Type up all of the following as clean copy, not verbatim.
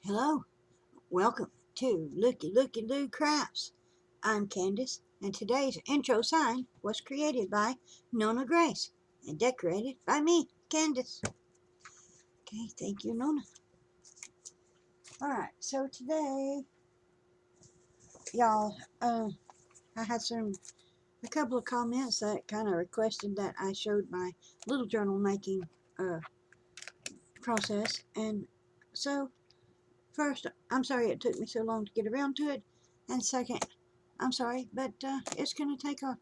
Hello, welcome to Lookie Crafts. I'm Candace, and today's intro sign was created by NonnaGrace and decorated by me, Candace. Okay, thank you, Nonna. Alright, so today, y'all, I had a couple of comments that kind of requested that I showed my little journal making process, and so first, I'm sorry it took me so long to get around to it, and second, I'm sorry, but it's going to take a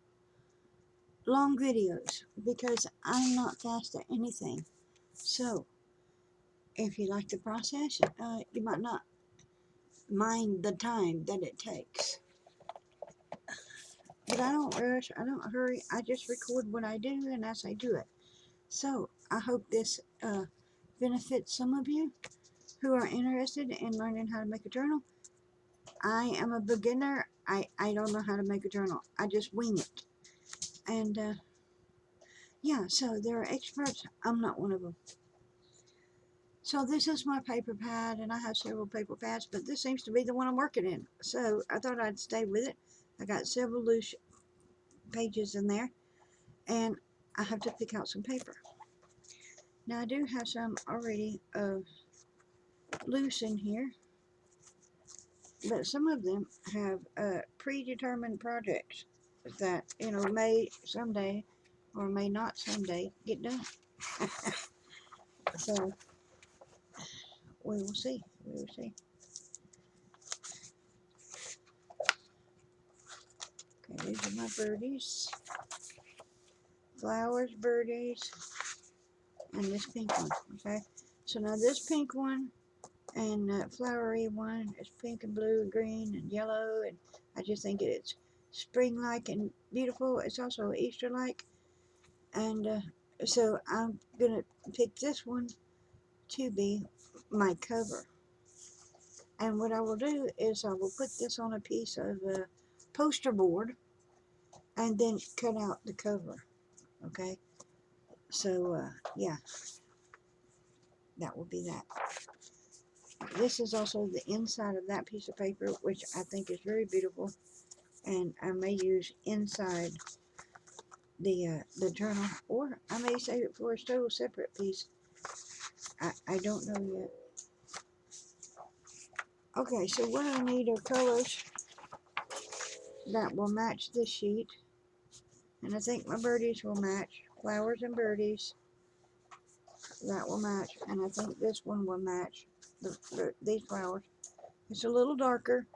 long videos because I'm not fast at anything. So, if you like the process, you might not mind the time that it takes. But I don't rush, I don't hurry, I just record what I do and as I do it. So, I hope this benefits some of you who are interested in learning how to make a journal. I am a beginner. I don't know how to make a journal. I just wing it. And yeah, so there are experts. I'm not one of them. So this is my paper pad, and I have several paper pads, but this seems to be the one I'm working in. So I thought I'd stay with it. I got several loose pages in there, and I have to pick out some paper. Now I do have some already loose in here, but some of them have predetermined projects that, you know, may someday or may not someday get done. So we will see. We will see. Okay, these are my birdies. Flowers, birdies, and this pink one. Okay, so now this pink one and flowery one is pink and blue and green and yellow, and I just think it's spring-like and beautiful. It's also Easter-like, and so I'm gonna pick this one to be my cover. And what I will do is I will put this on a piece of poster board and then cut out the cover. Okay, so yeah, that will be that. This is also the inside of that piece of paper, which I think is very beautiful, and I may use inside the journal, or I may save it for a total separate piece. I don't know yet. Okay, so what I need are colors that will match this sheet, and I think my birdies will match. Flowers and birdies, that will match, and I think this one will match these flowers. It's a little darker,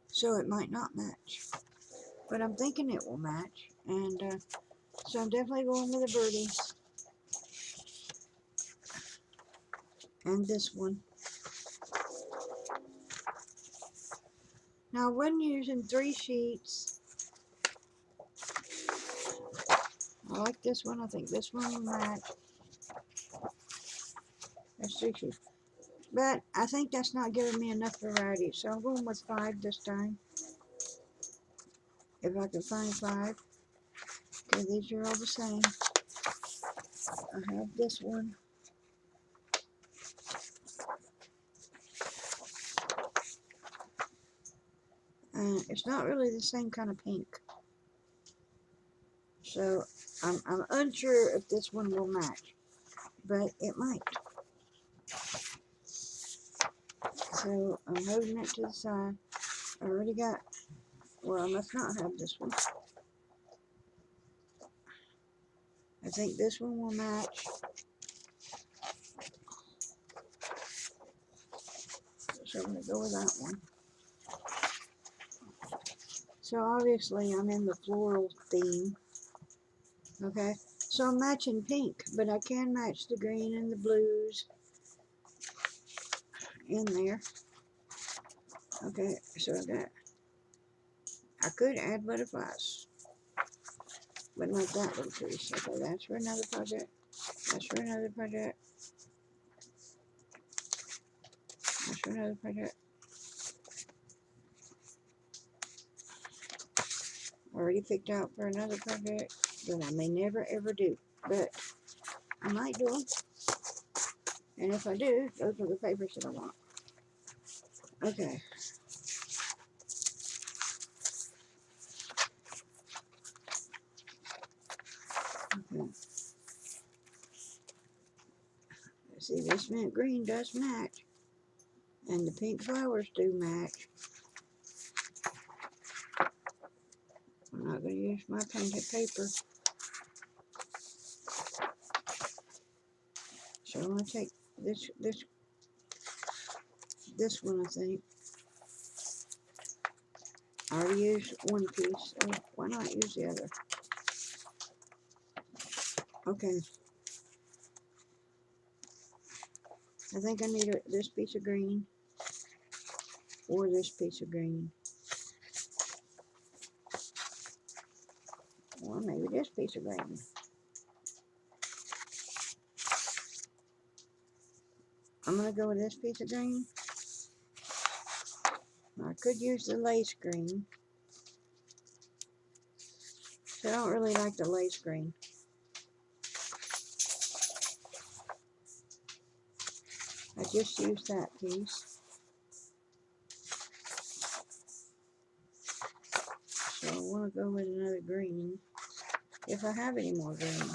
so it might not match, but I'm thinking it will match, and so I'm definitely going with the birdies and this one. Now when using 3 sheets, I like this one. I think this one will match. That's 3 sheets. But I think that's not giving me enough variety, so I'm going with 5 this time. If I can find 5. Okay, these are all the same. I have this one. And it's not really the same kind of pink. So I'm unsure if this one will match, but it might. So I'm holding it to the side. I already got, well, I must not have this one. I think this one will match. So I'm going to go with that one. So obviously I'm in the floral theme. Okay, so I'm matching pink, but I can match the green and the blues in there. Okay, so I could add butterflies, but not that little piece. Okay, that's for another project. That's for another project. That's for another project. Already picked out for another project that I may never ever do, but I might do them. And if I do, those are the papers that I want. Okay. Okay. See, this mint green does match. And the pink flowers do match. I'm not going to use my painted paper. So I'm going to take this one, I think. I already used one piece, so why not use the other? Okay. I think I need this piece of green or this piece of green. Or maybe this piece of green. I'm going to go with this piece of green. I could use the lace green. I don't really like the lace green. I just used that piece. So I want to go with another green. If I have any more green.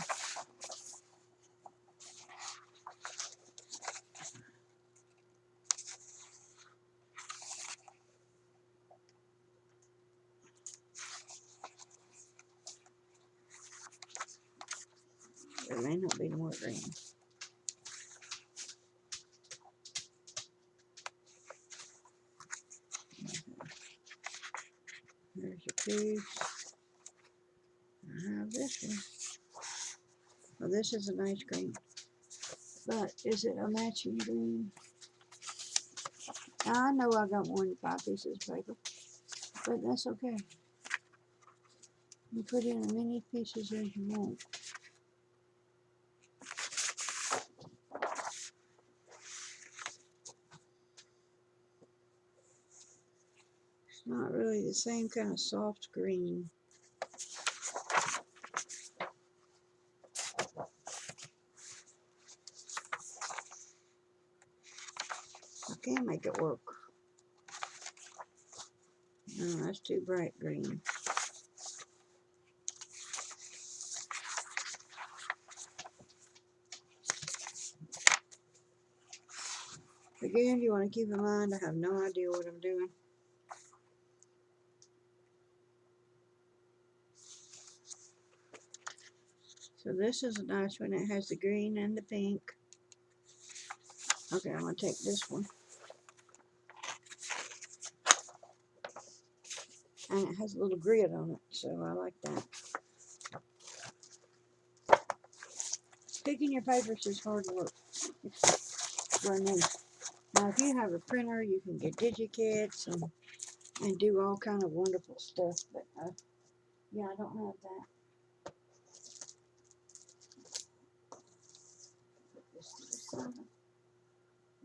There may not be more green. There's a piece. I have this one. Well, this is a nice green. But is it a matching green? I know I got more than 5 pieces of paper. But that's okay. You put in as many pieces as you want. It's not really the same kind of soft green. I can't make it work. No, that's too bright green. Again, you want to keep in mind, I have no idea what I'm doing. So this is a nice one. It has the green and the pink. Okay, I'm going to take this one. And it has a little grid on it, so I like that. Picking your papers is hard work. For me. Now, if you have a printer, you can get DigiKits and do all kind of wonderful stuff. But yeah, I don't have that. Put this to the side.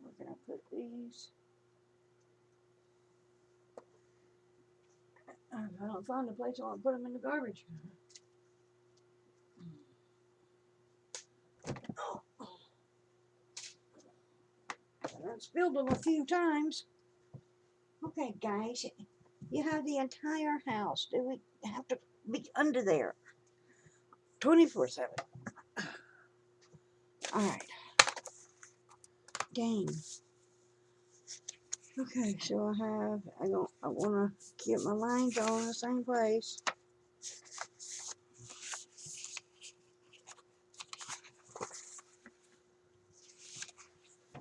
Where can I put these? If I don't find a place, I want to put them in the garbage. I've spilled them a few times. Okay, guys, you have the entire house. Do we have to be under there 24/7? All right. Dang. Okay, so I want to keep my lines all in the same place.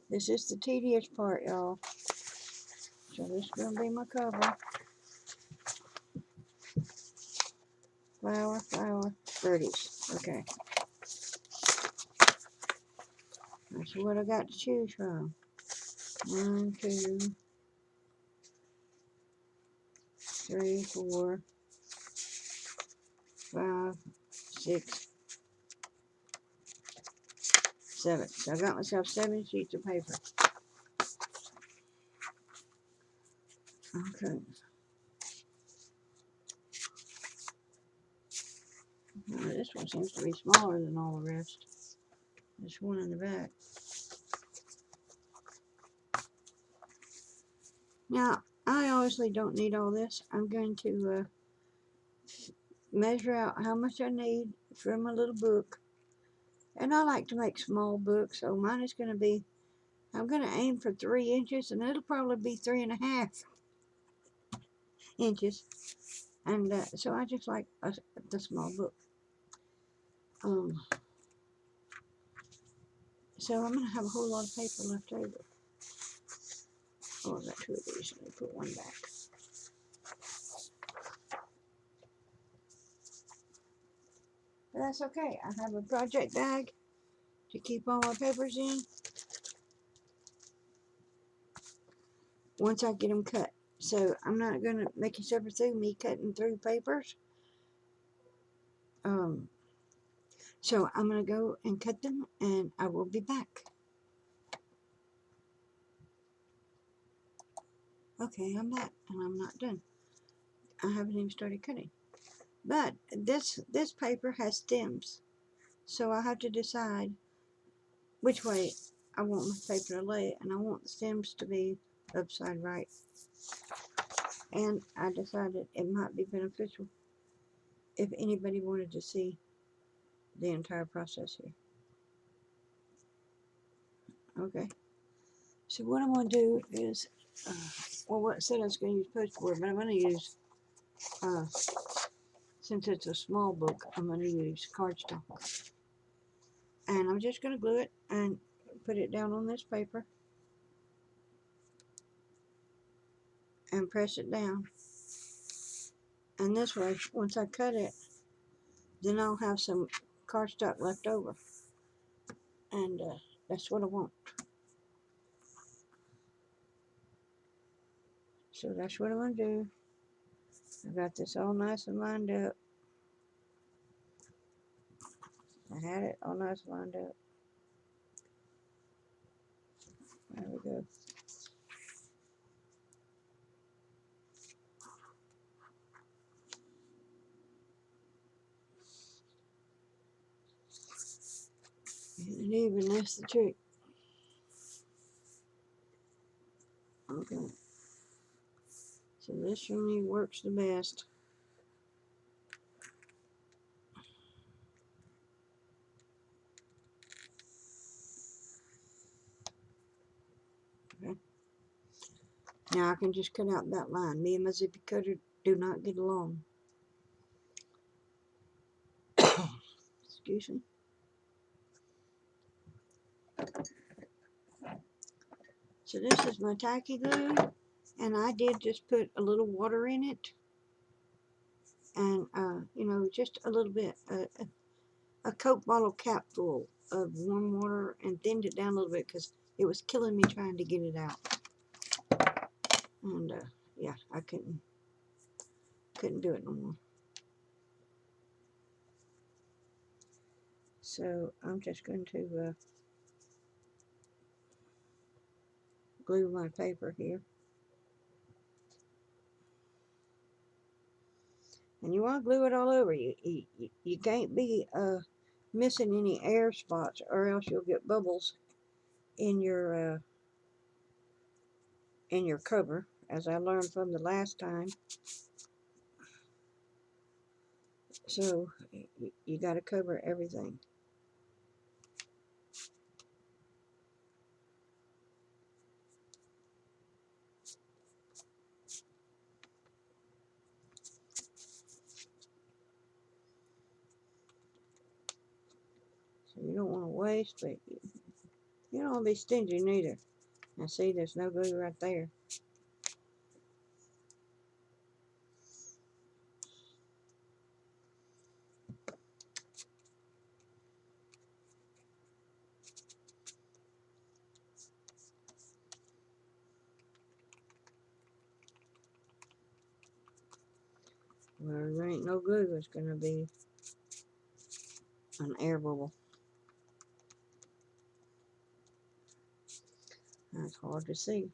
This is the tedious part, y'all. So this is going to be my cover. Flower, flower, birdies. Okay. That's what I got to choose from. 1, 2, 3, 4, 5, 6, 7. So I got myself 7 sheets of paper. Okay. Now this one seems to be smaller than all the rest. This one in the back. Now, I honestly don't need all this. I'm going to measure out how much I need for my little book. And I like to make small books, so mine is going to be, I'm going to aim for 3 inches, and it'll probably be 3.5 inches. And so I just like the small book. So I'm going to have a whole lot of paper left over. Oh, I've got 2 of these. Let me put one back. But that's okay. I have a project bag to keep all my papers in once I get them cut. So I'm not going to make you suffer through me cutting through papers. So I'm going to go and cut them, and I will be back. Okay, I'm back, and I'm not done. I haven't even started cutting. But this paper has stems, so I have to decide which way I want my paper to lay, and I want the stems to be upside right. And I decided it might be beneficial if anybody wanted to see the entire process here. Okay, so what I'm going to do is, well, what I said I was going to use postboard, but I'm going to use, since it's a small book, I'm going to use cardstock. And I'm just going to glue it and put it down on this paper and press it down. And this way, once I cut it, then I'll have some cardstock left over. And that's what I want. So that's what I'm going to do. I got this all nice and lined up. I had it all nice and lined up. There we go. And even that's the trick. Okay. So this for me works the best. Okay. Now I can just cut out that line. Me and my zippy cutter do not get along. Excuse me. So this is my tacky glue, and I did just put a little water in it, and you know, just a little bit, a Coke bottle cap full of warm water, and thinned it down a little bit because it was killing me trying to get it out. And yeah, I couldn't do it no more. So I'm just going to glue my paper here. And you want to glue it all over. You can't be missing any air spots, or else you'll get bubbles in your cover, as I learned from the last time. So you got to cover everything. So you don't want to waste, but you don't want to be stingy neither. Now see, there's no glue right there. Where there ain't no glue, there's going to be an air bubble. That's hard to see.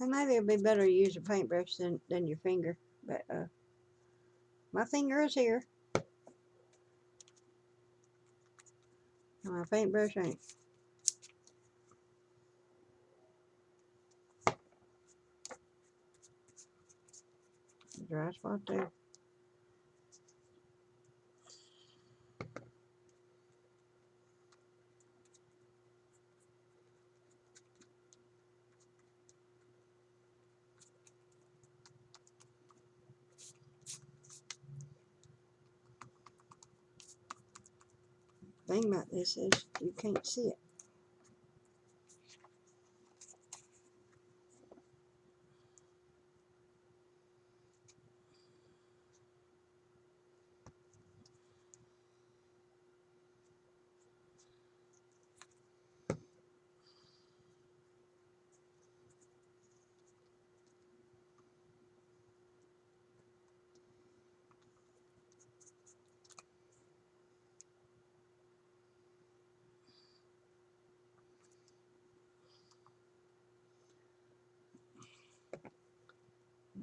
And maybe it'd be better to use a paintbrush than your finger. But my finger is here. And my paintbrush ain't. Dry spot there. Thing about this is you can't see it.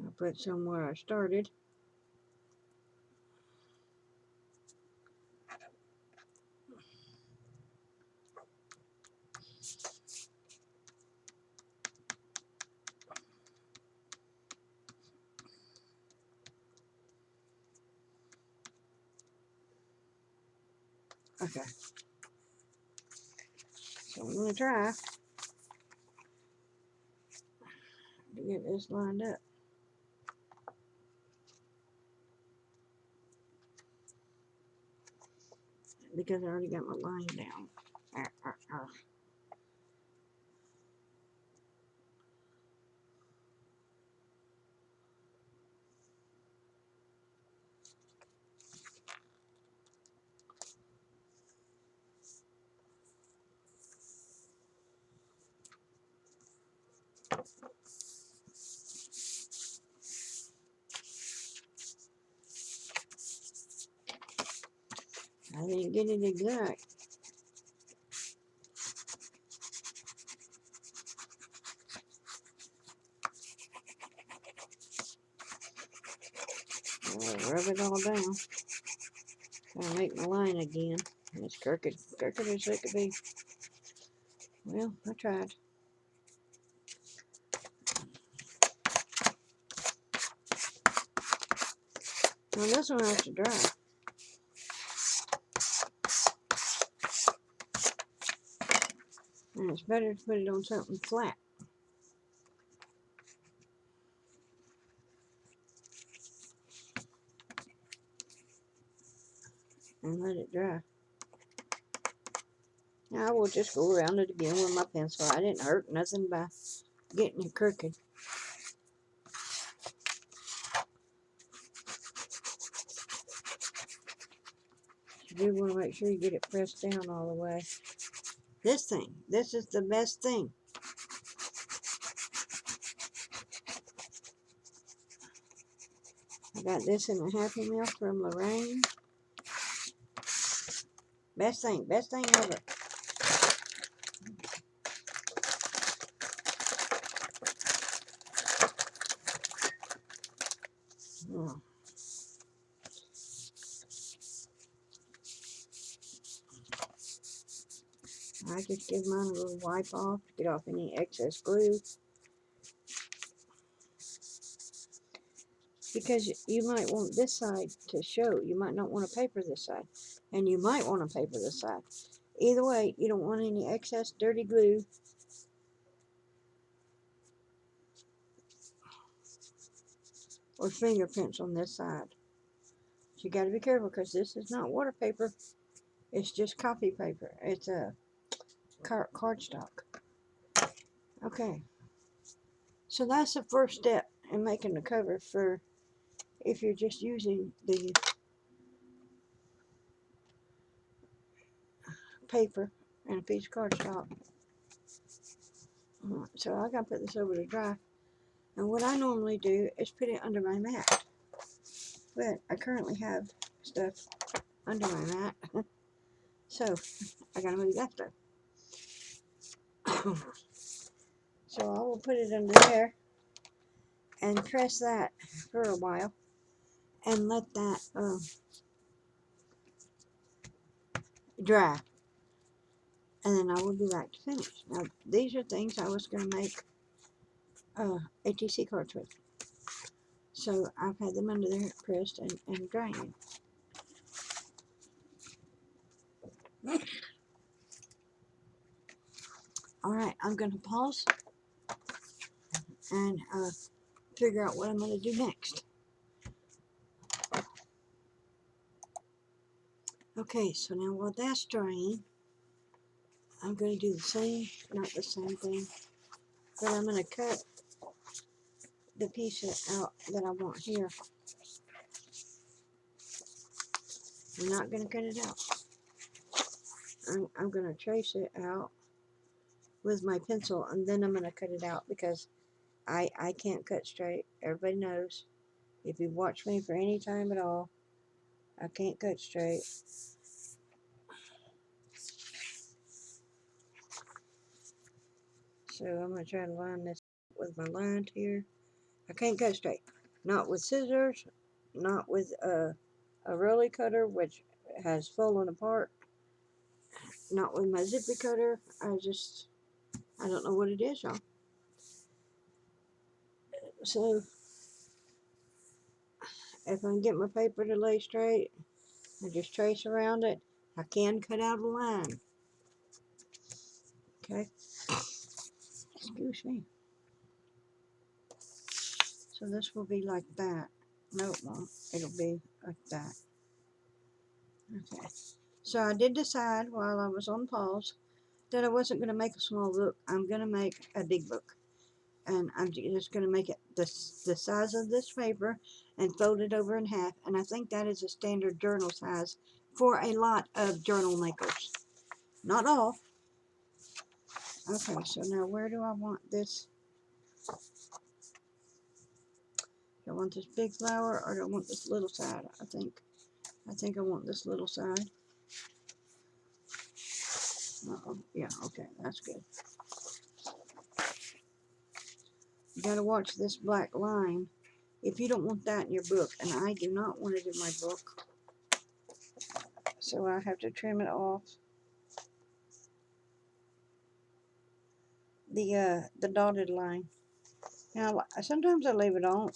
I'll put some where I started. Okay. So I'm going to try to get this lined up. Because I already got my line down. I didn't get it exact. I'll rub it all down. Try to make my line again. It's crooked. Crooked as it could be. Well, I tried. Now this one has to dry. And it's better to put it on something flat. And let it dry. Now I will just go around it again with my pencil. I didn't hurt nothing by getting it crooked. You do want to make sure you get it pressed down all the way. This is the best thing. I got this in a Happy Meal from Lorraine. Best thing ever. Oh. I just give mine a little wipe off to get off any excess glue. Because you might want this side to show. You might not want to paper this side. And you might want to paper this side. Either way, you don't want any excess dirty glue or fingerprints on this side. So you got to be careful because this is not water paper. It's just copy paper. It's a cardstock. Okay. So that's the first step in making the cover for if you're just using the paper and a piece of cardstock. So I gotta put this over to dry. And what I normally do is put it under my mat. But I currently have stuff under my mat. So I gotta move that stuff. So I will put it under there. and press that for a while and let that dry. And then I will be back to finish. Now, these are things I was going to make ATC cards with. So I've had them under there pressed and drying. Alright, I'm going to pause and figure out what I'm going to do next. Okay, so now while that's drying, I'm going to do the same, not the same thing, but I'm going to cut the piece out that I want here. I'm not going to cut it out. I'm going to trace it out with my pencil, and then I'm going to cut it out because I can't cut straight. Everybody knows. If you've watched me for any time at all, I can't cut straight. So I'm going to try to line this with my line here. I can't cut straight. Not with scissors, not with a rolly cutter, which has fallen apart. Not with my zippy cutter. I don't know what it is, y'all. So, if I can get my paper to lay straight, I just trace around it. I can cut out a line. Okay. Excuse me. So this will be like that. No, it won't. It'll be like that. Okay. So I did decide while I was on pause that I wasn't going to make a small book. I'm going to make a big book. And I'm just going to make it the size of this paper and fold it over in half. And I think that is a standard journal size for a lot of journal makers. Not all. Okay, so now where do I want this? Do I want this big flower or do I want this little side? I think I want this little side. Uh-oh. Yeah, okay, that's good. You gotta watch this black line if you don't want that in your book, and I do not want it in my book. So I have to trim it off. The dotted line. Now, sometimes I leave it on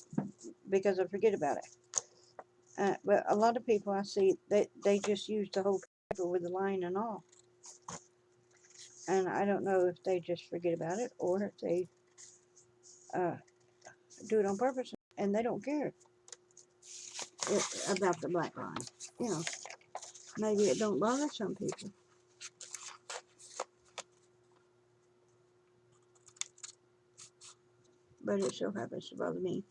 because I forget about it. But a lot of people I see, they just use the whole paper with the line and all. And I don't know if they just forget about it or if they do it on purpose and they don't care about the black line. You know, maybe it don't bother some people. But it sure happens to bother me.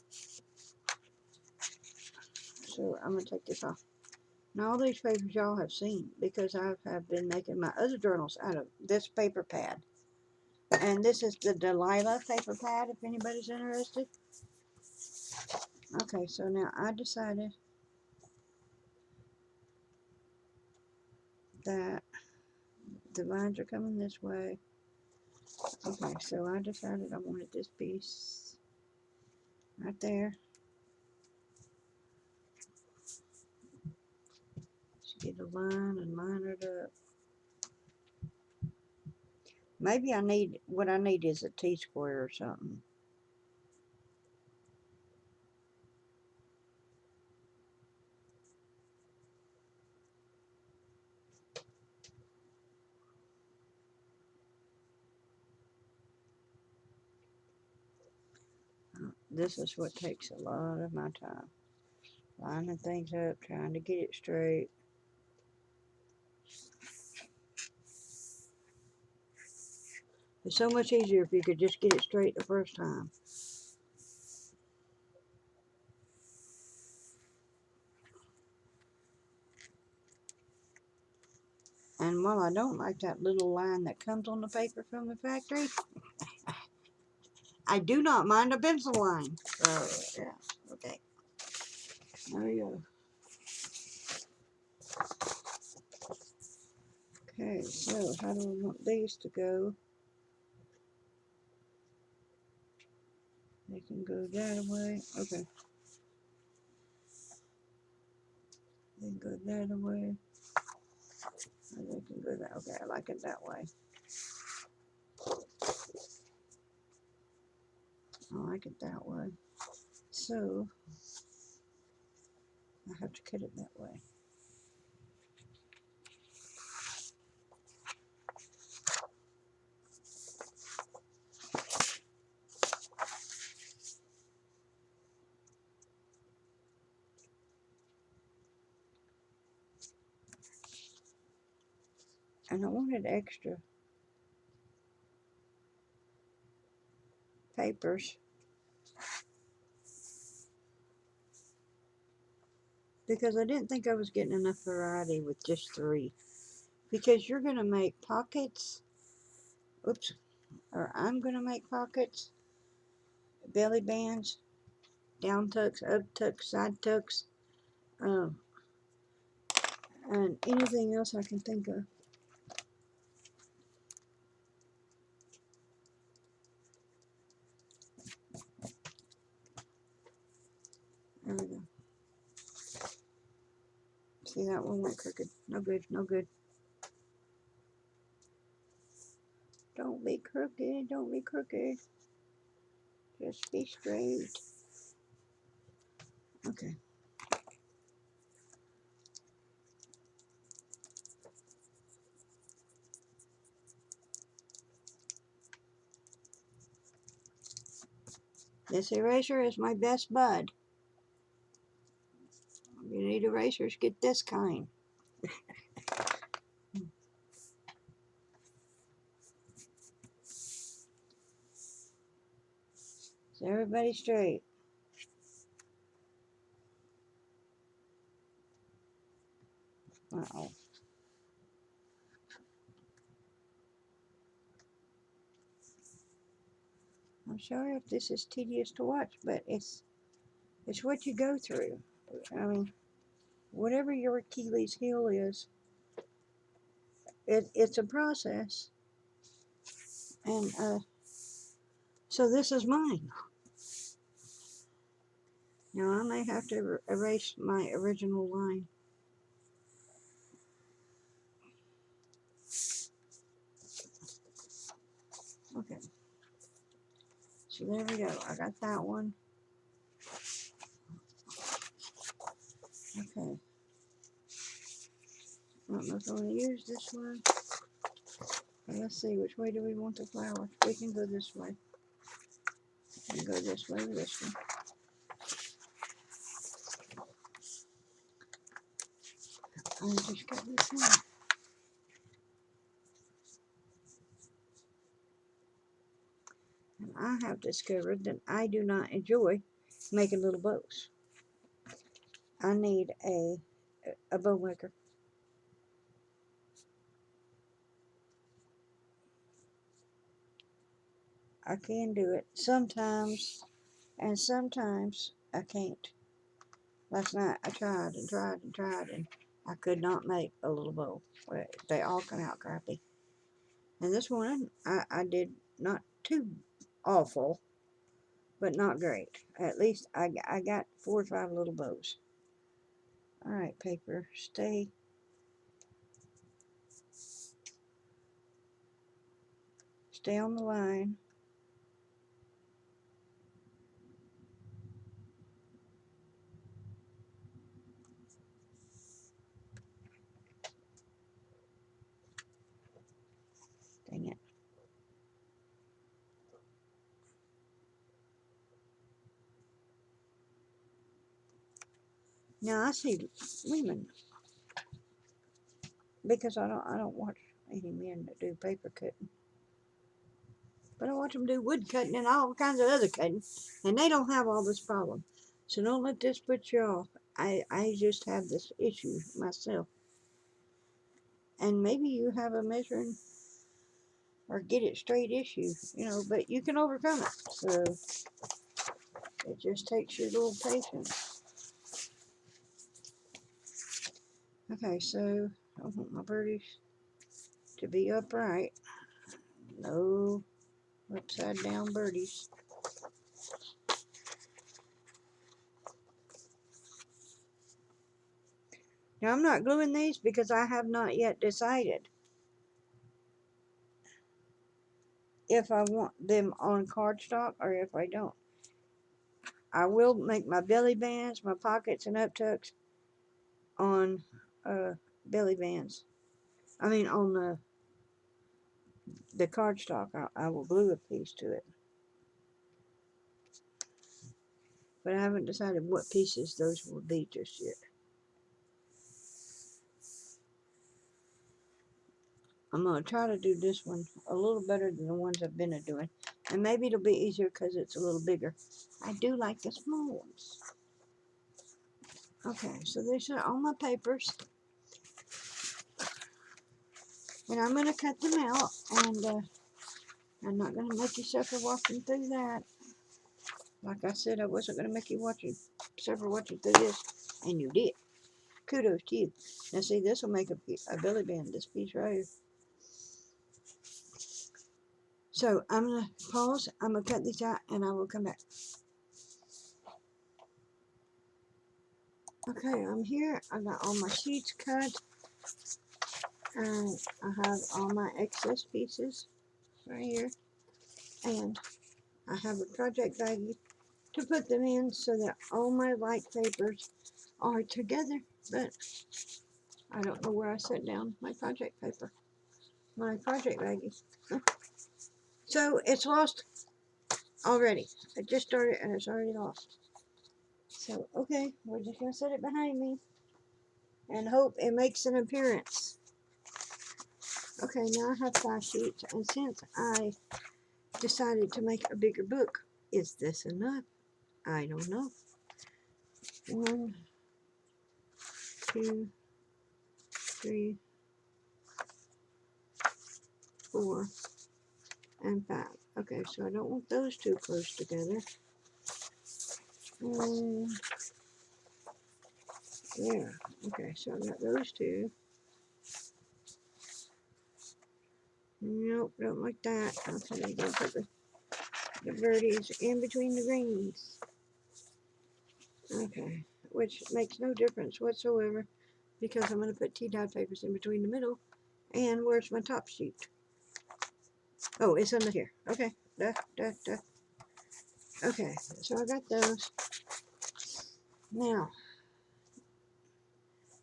So I'm going to take this off. Now all these papers y'all have seen because I have been making my other journals out of this paper pad. And this is the Delilah paper pad if anybody's interested. Okay, so now I decided that the lines are coming this way. Okay, so I decided I wanted this piece right there. Just get a line and line it up. Maybe what I need is a T-square or something. This is what takes a lot of my time. Lining things up, trying to get it straight. It's so much easier if you could just get it straight the first time. And while I don't like that little line that comes on the paper from the factory, I do not mind a pencil line. So, yeah, okay. There we go. Okay, so how do I want these to go? They can go that way. Okay. They can go that way. Or they can go that. Okay, I like it that way. I like it that way. So I have to cut it that way. And I wanted extra papers because I didn't think I was getting enough variety with just 3. Because you're going to make pockets, oops, or I'm going to make pockets, belly bands, down tucks, up tucks, side tucks, um, and anything else I can think of. There we go. See, that one went crooked. No good, no good. Don't be crooked, don't be crooked. Just be straight. Okay. This eraser is my best bud. If you need erasers, get this kind. Is everybody straight? Uh-oh. I'm sorry if this is tedious to watch, but it's what you go through. I mean, whatever your Achilles heel is, it's a process. And so this is mine. Now I may have to erase my original line. Okay. So there we go. I got that one. Okay. I don't know if I want to use this one. But let's see, which way do we want the flower? We can go this way. We can go this way or this way. I just got this one. And I have discovered that I do not enjoy making little bows. I need a bow maker. I can do it sometimes, and sometimes I can't. Last night I tried and tried and tried, and I could not make a little bow. They all come out crappy. And this one, I did not too awful, but not great. At least I got 4 or 5 little bows. Alright, paper, stay on the line. Dang it. Now I see women, because I don't watch any men that do paper cutting, but I watch them do wood cutting and all kinds of other cutting, and they don't have all this problem. So don't let this put you off. I just have this issue myself, and maybe you have a measuring or get it straight issue, you know, but you can overcome it. So it just takes your little patience. Okay, so I want my birdies to be upright. No upside down birdies. Now, I'm not gluing these because I have not yet decided if I want them on cardstock or if I don't. I will make my belly bands, my pockets, and uptucks on belly bands. I mean, on the cardstock. I will glue a piece to it. But I haven't decided what pieces those will be just yet. I'm going to try to do this one a little better than the ones I've been doing. And maybe it'll be easier because it's a little bigger. I do like the small ones. Okay, so these are all my papers. And I'm going to cut them out. And I'm not going to make you suffer walking through that. Like I said, I wasn't going to make you suffer watching through this. And you did. Kudos to you. Now see, this will make a belly band, this piece right here. So I'm going to pause. I'm going to cut these out and I will come back. Okay, I'm here. I got all my sheets cut. And I have all my excess pieces right here. And I have a project baggie to put them in so that all my light papers are together. But I don't know where I set down my project paper. My project baggies. So it's lost already. I just started and it's already lost. So, okay, we're just going to set it behind me and hope it makes an appearance. Okay, now I have 5 sheets, and since I decided to make a bigger book, is this enough? I don't know. 1, 2, 3, 4, and 5. Okay, so I don't want those too close together. And yeah, okay, so I got those two. Nope, don't like that. Okay, I'm going to put the birdies in between the greens. Okay, which makes no difference whatsoever because I'm going to put tea dye papers in between the middle. And where's my top sheet? Oh, it's under here. Okay, Okay, so I got those. Now,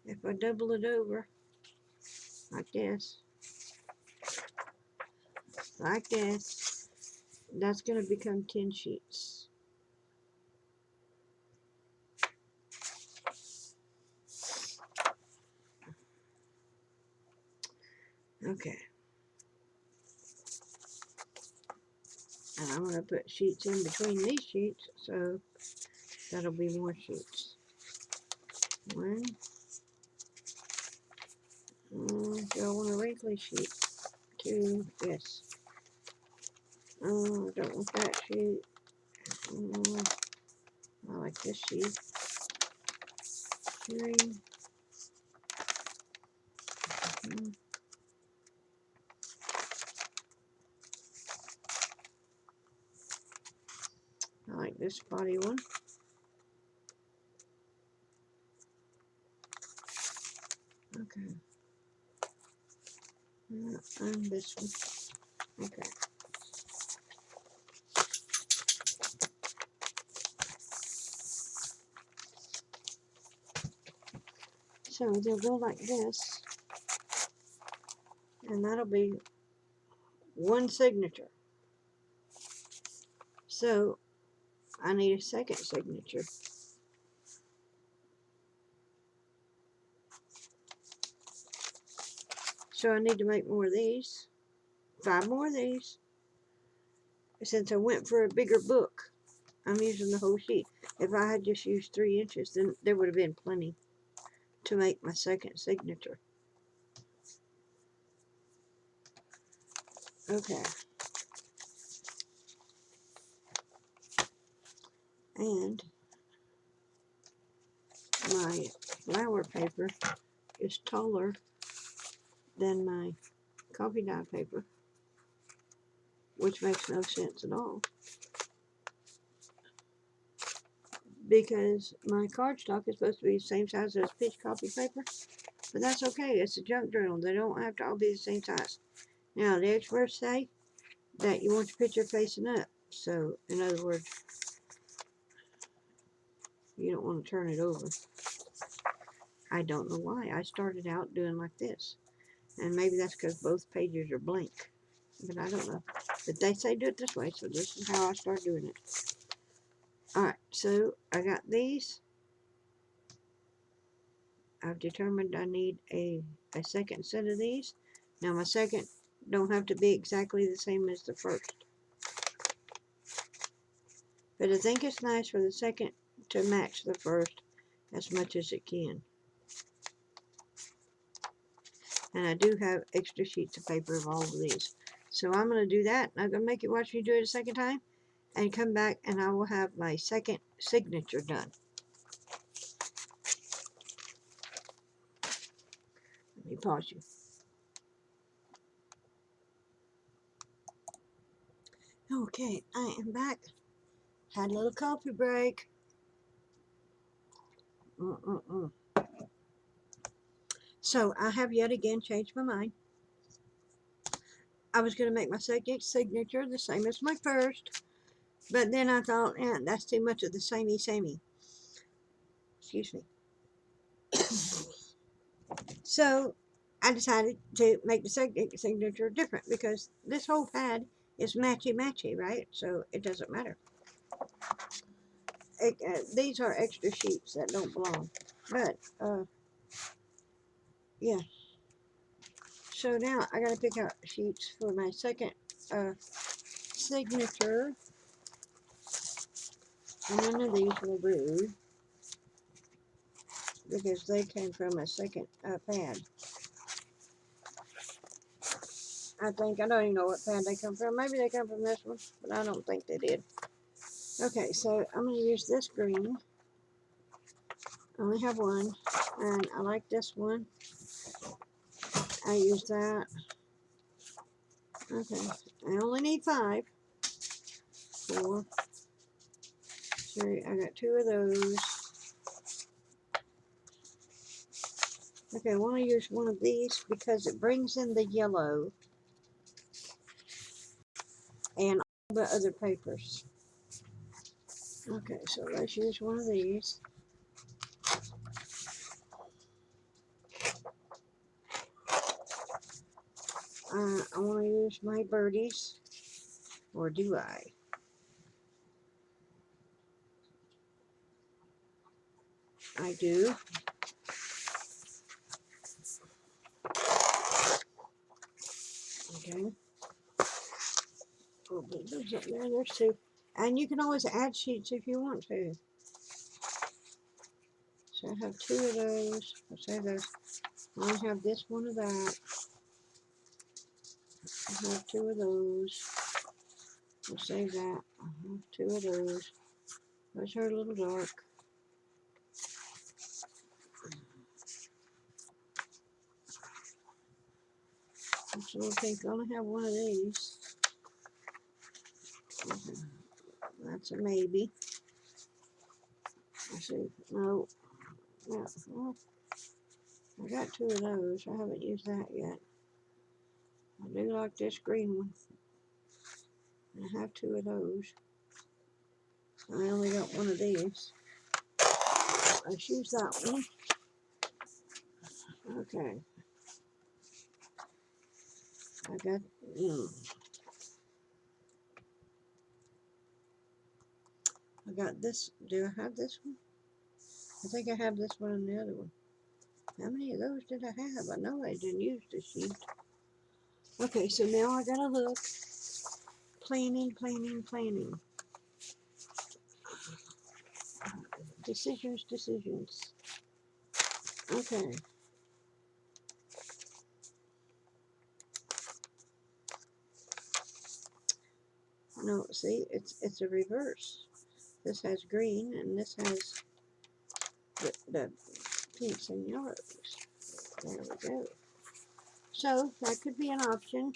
if I double it over like this, that's going to become 10 sheets. Okay. And I'm going to put sheets in between these sheets, so that'll be more sheets. 1. Do I want a wrinkly sheet? 2. Yes. Oh, I don't want that sheet. I like this sheet. 3. I like this spotty one. Okay. And this one. Okay. So they'll go like this. And that'll be one signature. So I need a second signature. So I need to make more of these. 5 more of these. Since I went for a bigger book, I'm using the whole sheet. If I had just used 3 inches, then there would have been plenty to make my second signature. Okay. And my flower paper is taller than my coffee dye paper, which makes no sense at all because my cardstock is supposed to be the same size as pitch copy paper. But that's okay. It's a junk journal. They don't have to all be the same size. Now, the experts say that you want your picture facing up. So, in other words, you don't want to turn it over. I don't know why. I started out doing like this. And maybe that's because both pages are blank. But I don't know. But they say do it this way, so this is how I start doing it. Alright, so I got these. I've determined I need a second set of these. Now my second don't have to be exactly the same as the first. But I think it's nice for the second to match the first as much as it can. And I do have extra sheets of paper of all of these. So I'm going to do that. I'm going to make you watch me do it a second time. And come back and I will have my second signature done. Let me pause you. Okay, I am back. Had a little coffee break. So I have yet again changed my mind. I was going to make my second signature the same as my first. But then I thought, that's too much of the samey. Excuse me. So I decided to make the second signature different because this whole pad is matchy, right? So it doesn't matter. These are extra sheets that don't belong. But, yeah. So now I gotta pick out sheets for my second signature. And none of these will do because they came from a second pad. I think, I don't even know what pad they come from. Maybe they come from this one, but I don't think they did. Okay, so I'm going to use this green. I only have one, and I like this one. I use that. Okay, I only need 5. 4, 3, I got 2 of those. Okay, I want to use one of these because it brings in the yellow and all the other papers. Okay, so let's use one of these. I want to use my birdies, or do I? I do. Okay. Oh, but those up there, there's 2. And you can always add sheets if you want to. So I have 2 of those. I'll say those. I only have this one of that. I have 2 of those. We'll save that. I have 2 of those. Those are a little dark. That's a little pink. I only have 1 of these. Okay. That's a maybe. Let's see. No. Yeah. Well, I got 2 of those. I haven't used that yet. I do like this green one. I have 2 of those. I only got 1 of these. Let's use that one. Okay. I got, I got this. Do I have this one? I think I have this one and the other one. How many of those did I have? I know I didn't use the sheet. Okay, so now I gotta look. Planning. Decisions. Okay. No, see, it's a reverse. This has green and this has the pinks and yellows. There we go. So that could be an option.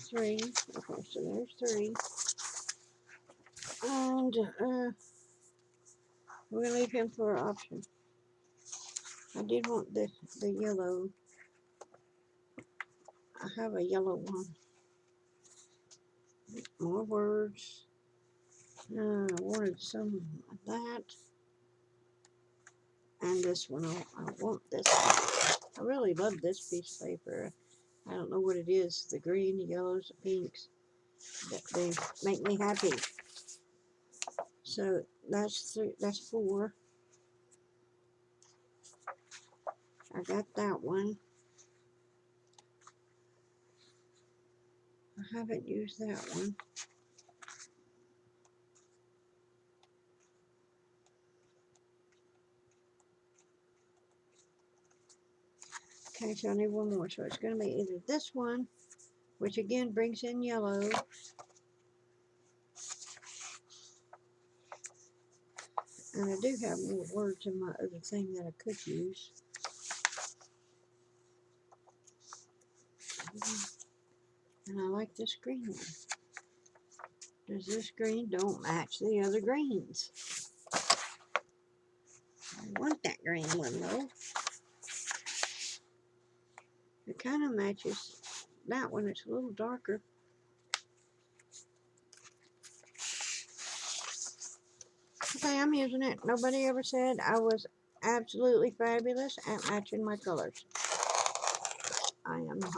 3. Okay, so there's 3. And we're going to leave him for an option. I did want the yellow. I have a yellow one. More words. I wanted some of that. And this one, I want this one. I really love this piece of paper. I don't know what it is. The green, the yellows, the pinks. They make me happy. So that's 3, that's 4. I got that one. I haven't used that one. Okay, so I need one more. So it's going to be either this one, which again brings in yellow. And I do have more words in my other thing that I could use. And I like this green one. Does this green don't match the other greens? I want that green one though. It kind of matches that one. It's a little darker. Okay, I'm using it. Nobody ever said I was absolutely fabulous at matching my colors. I am not.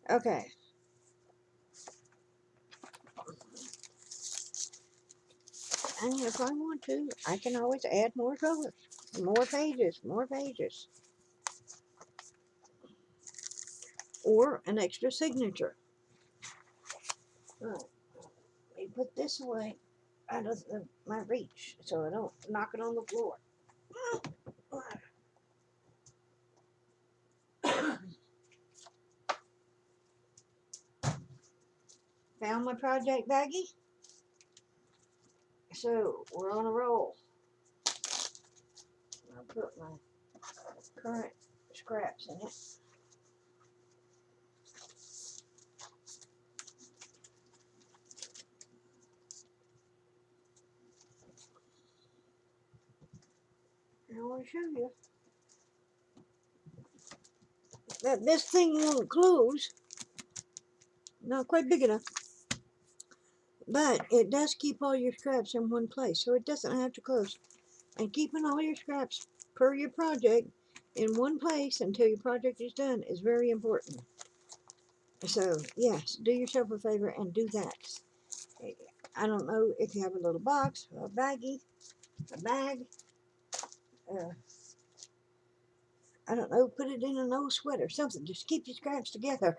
Okay. And if I want to, I can always add more colors. More pages, more pages. Or an extra signature. Right. Let me put this away out of my reach so I don't knock it on the floor. Found my project baggie. So we're on a roll. I'll put my current scraps in it. I want to show you that this thing won't close. Not quite big enough. But it does keep all your scraps in one place, so it doesn't have to close. And keeping all your scraps per your project in one place until your project is done is very important. So, yes, do yourself a favor and do that. I don't know if you have a little box, a baggie, a bag. I don't know, put it in an old sweater, something. Just keep your scraps together.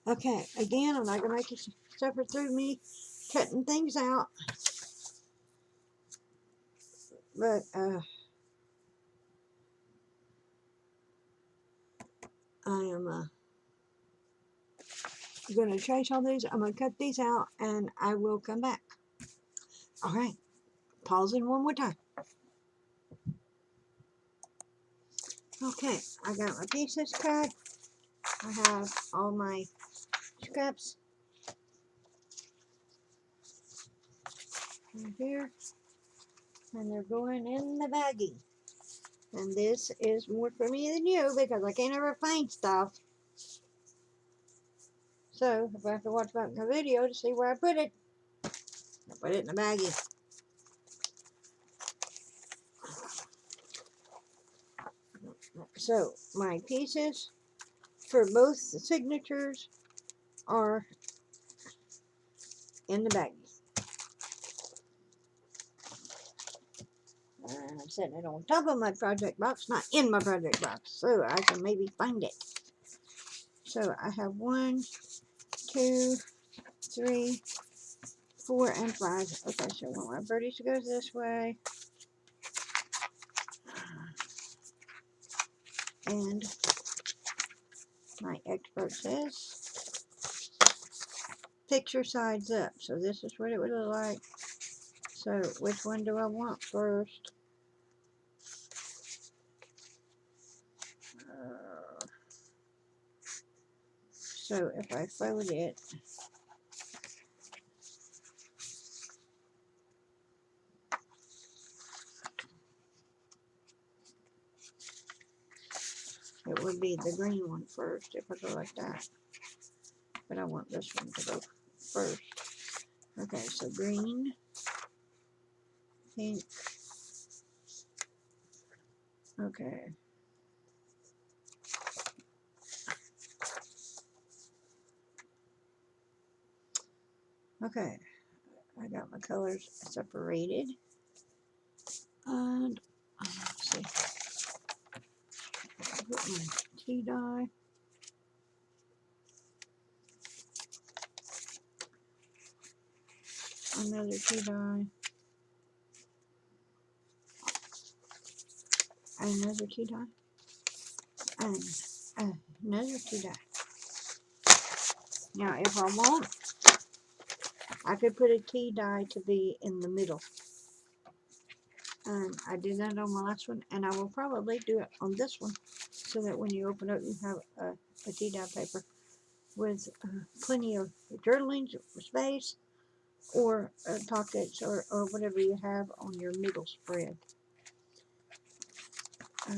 Okay, again, I'm not going to make you suffer through me cutting things out. But, I am going to trace all these. I'm going to cut these out and I will come back. All right, pausing one more time. Okay, I got my pieces cut. I have all my scraps right here. And they're going in the baggie. And this is more for me than you because I can't ever find stuff. So, if I have to watch back the video to see where I put it, I put it in the baggie. So, my pieces for both the signatures are in the baggie. And I'm setting it on top of my project box, not in my project box, so I can maybe find it. So, I have 1, 2, 3, 4, and 5. Okay, so my birdies goes this way. And my expert says picture sides up. So this is what it would look like. So which one do I want first? So if I fold it, it would be the green one first if I go like that. But I want this one to go first. Okay, so green, pink. Okay. Okay, I got my colors separated. And let's see, put my tea dye. Another tea dye. Another tea dye. And another tea dye. Now, if I want, I could put a tea dye to be in the middle. And I did that on my last one, and I will probably do it on this one, so that when you open it, you have a tea dye paper with plenty of journaling space, or pockets, or whatever you have on your middle spread.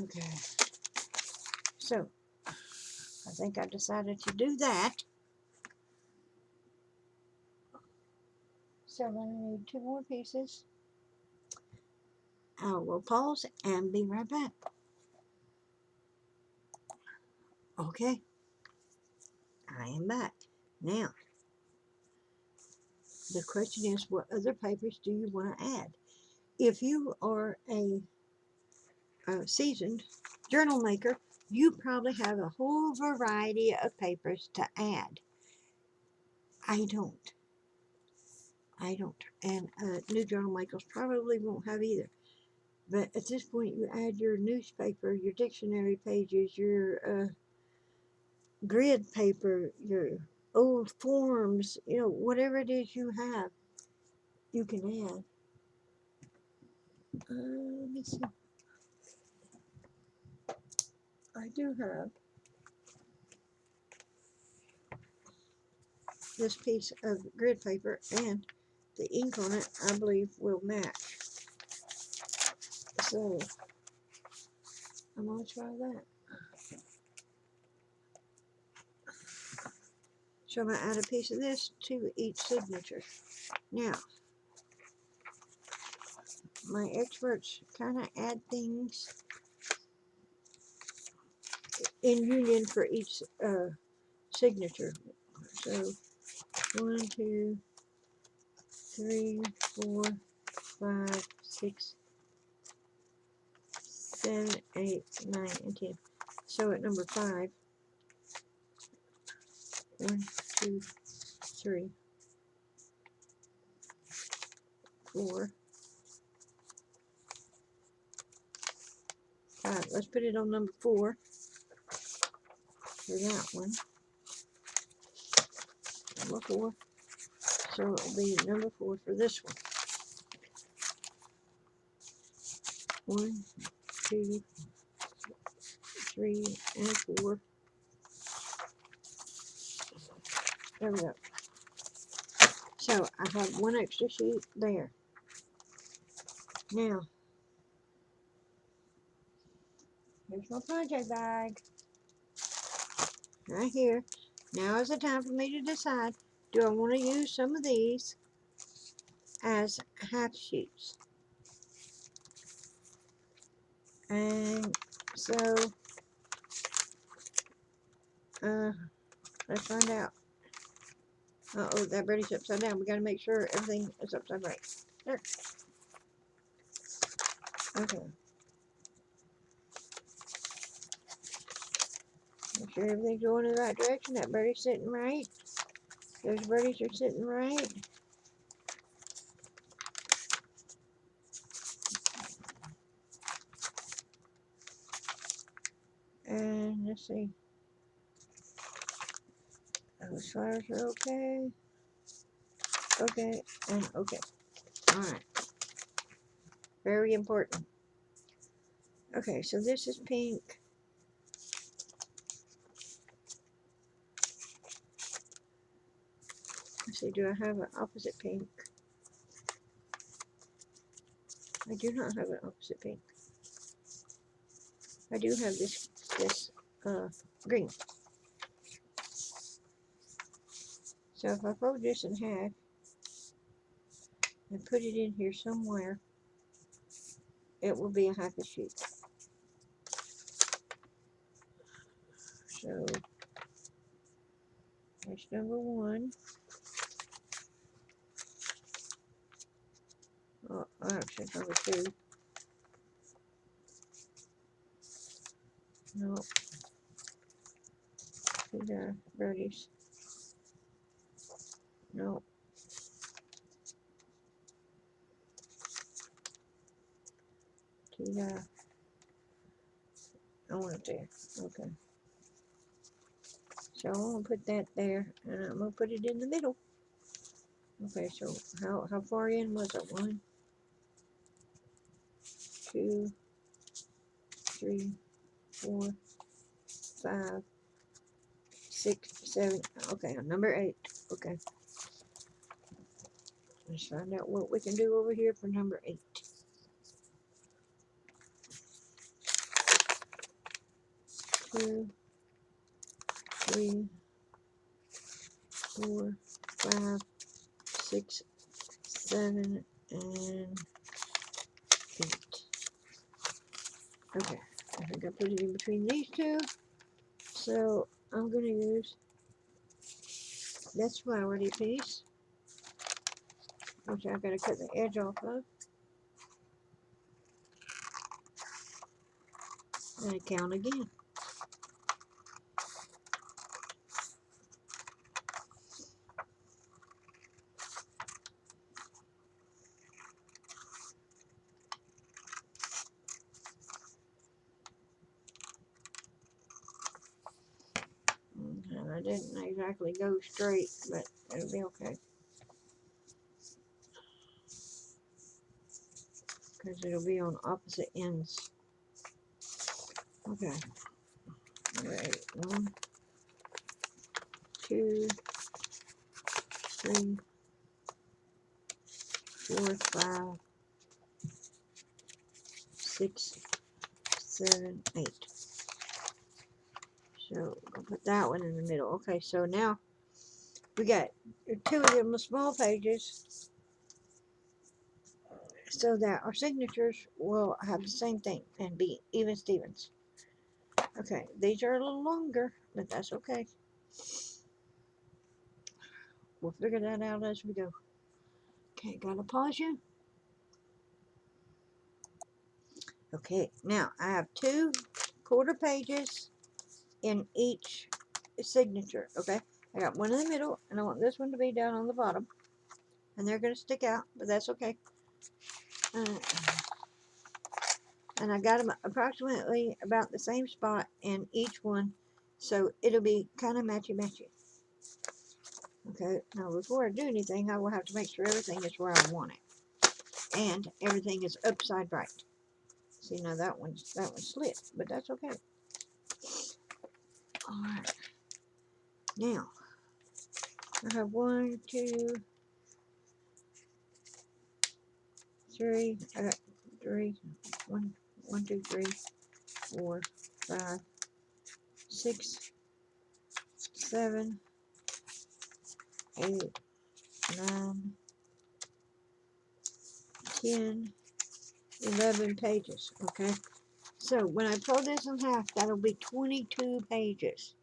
Okay, so I think I decided to do that. So I'm going to need 2 more pieces. I will pause and be right back. Okay, I am back. Now, the question is, what other papers do you want to add? If you are a seasoned journal maker, you probably have a whole variety of papers to add. I don't. And new journal makers probably won't have either. But at this point, you add your newspaper, your dictionary pages, your grid paper, your old forms, you know, whatever it is you have, you can add. Let me see. I do have this piece of grid paper, and the ink on it, I believe, will match. So, I'm going to try that. So I'm going to add a piece of this to each signature. Now, my experts kind of add things in union for each signature. So 1, 2, 3, 4, 5, 6, 7, 8, 9, and 10. So at number 5, 1, 2, 3, 4, 5. Let's put it on number 4 for that one. Number 4. So it'll be number 4 for this one. 1, 2, 3, and 4. There we go. So I have 1 extra sheet there. Now, here's my project bag. Right here. Now is the time for me to decide, do I want to use some of these as half sheets? And so, let's find out. Uh-oh, that Brady's upside down. We got to make sure everything is upside right. There. Okay. Make sure everything's going in the right direction. That Brady's sitting right. Those Brady's are sitting right. And let's see. Those flowers are okay. Okay, and okay. Alright. Very important. Okay, so this is pink. Let's see, do I have an opposite pink? I do not have an opposite pink. I do have this green. So if I fold this in half and put it in here somewhere, it will be a half a sheet. So that's number one. Oh, actually, number two. No. The birdies. No. I want it there. Okay. So I'm going to put that there, and I'm going to put it in the middle. Okay, so how far in was it? 1, 2, 3, 4, 5, 6, 7. Okay, on number 8. Okay. Let's find out what we can do over here for number 8. 2, 3, 4, 5, 6, 7, and 8. Okay, I think I put it in between these two. So I'm going to use this flowery piece, which I've got to cut the edge off of, and count again. And I didn't exactly go straight, but it'll be okay. Because it'll be on opposite ends. Okay. Alright. 1, 2, 3, 4, 5, 6, 7, 8. So I'll put that one in the middle. Okay, so now we got 2 of them small pages, so that our signatures will have the same thing and be even Stevens. Okay, these are a little longer, but that's okay. We'll figure that out as we go. Okay, gotta pause you. Okay, now I have 2 quarter pages in each signature. Okay, I got one in the middle, and I want this one to be down on the bottom, and they're gonna stick out, but that's okay. And I got them approximately about the same spot in each one, so it'll be kind of matchy-matchy. Okay, now before I do anything, I will have to make sure everything is where I want it, and everything is upside right. See, now that one's slit, but that's okay. All right, now I have 1, 2, 3. I got 3. 1, 2, 3, 4, 5, 6, 7, 8, 9, 10, 11 pages. Okay, so when I pull this in half, that'll be 22 pages.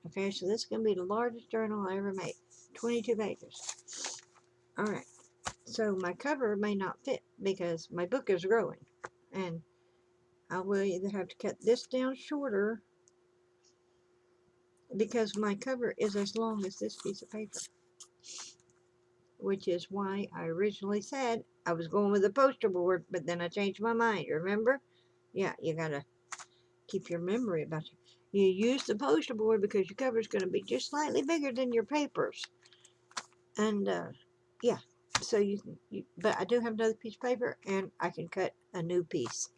Okay, so this is going to be the largest journal I ever made. 22 pages. Alright, so my cover may not fit because my book is growing, and I will either have to cut this down shorter because my cover is as long as this piece of paper, which is why I originally said I was going with a poster board, but then I changed my mind. Remember? Yeah, you gotta keep your memory about you. You use the poster board because your cover is going to be just slightly bigger than your papers, and yeah. So but I do have another piece of paper, and I can cut a new piece,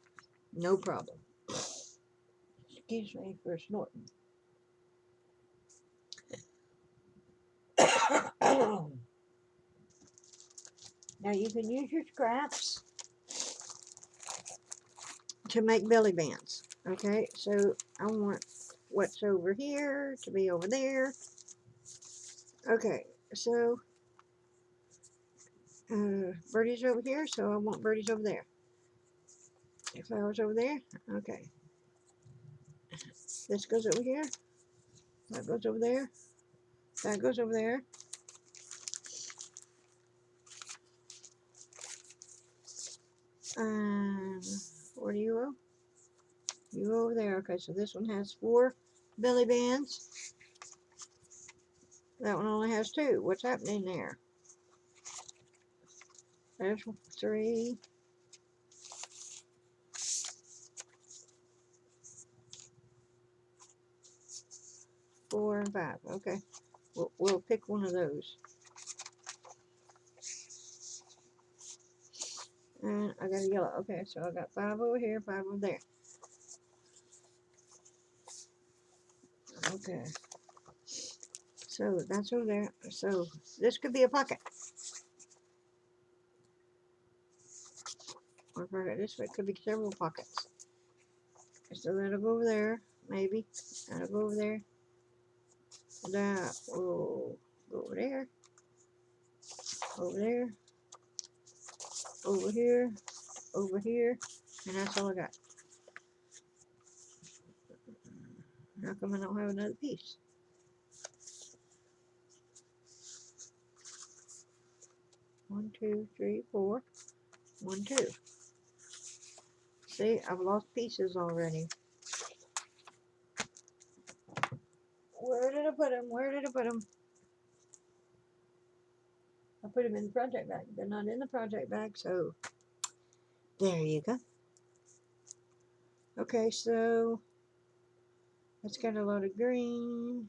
no problem. Excuse me for snorting. Now you can use your scraps to make belly bands. Okay, so I want what's over here to be over there. Okay, so Birdie's over here, so I want birdies over there. Flowers over there. Okay. This goes over here. That goes over there. That goes over there. And where do you go? You go over there. Okay, so this one has 4 belly bands. That one only has 2. What's happening there? There's 3. 4 and 5. Okay. We'll pick one of those. And I got a yellow. Okay, so I got 5 over here, 5 over there. Okay. So that's over there. So this could be a pocket. Or this way could be several pockets. So that'll go over there, maybe. That'll go over there. That will go over there. Over there. Over here. Over here. And that's all I got. How come I don't have another piece? One, two, three, four. 1, 2. See, I've lost pieces already. Where did I put them? Where did I put them? I put them in the project bag. They're not in the project bag, so there you go. Okay, so it's got a lot of green.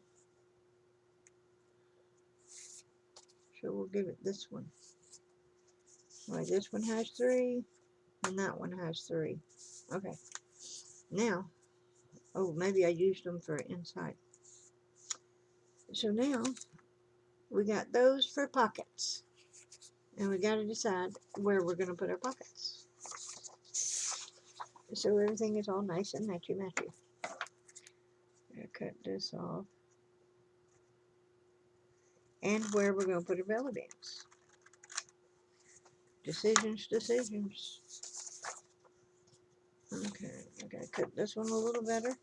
So we'll give it this one. Alright, this one has 3, and that one has 3. Okay. Now, oh, maybe I used them for inside. So now, we got those for pockets. And we got to decide where we're going to put our pockets. So everything is all nice and matchy-matchy. I'll cut this off. And where we're going to put our belly bands. Decisions, decisions. Okay, I gotta cut this one a little better.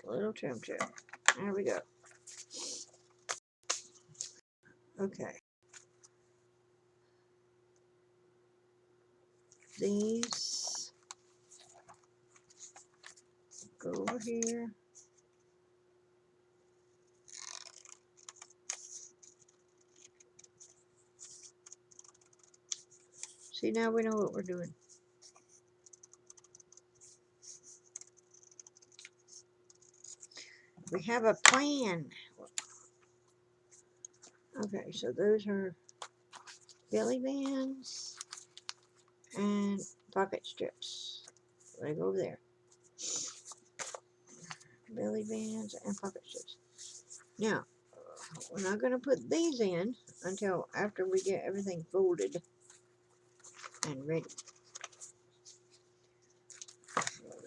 A little trim. There we go. Okay. These go over here. See, now we know what we're doing. We have a plan. Okay, so those are belly bands and pocket strips. They go over there. Belly bands and pocket strips. Now, we're not going to put these in until after we get everything folded and ready.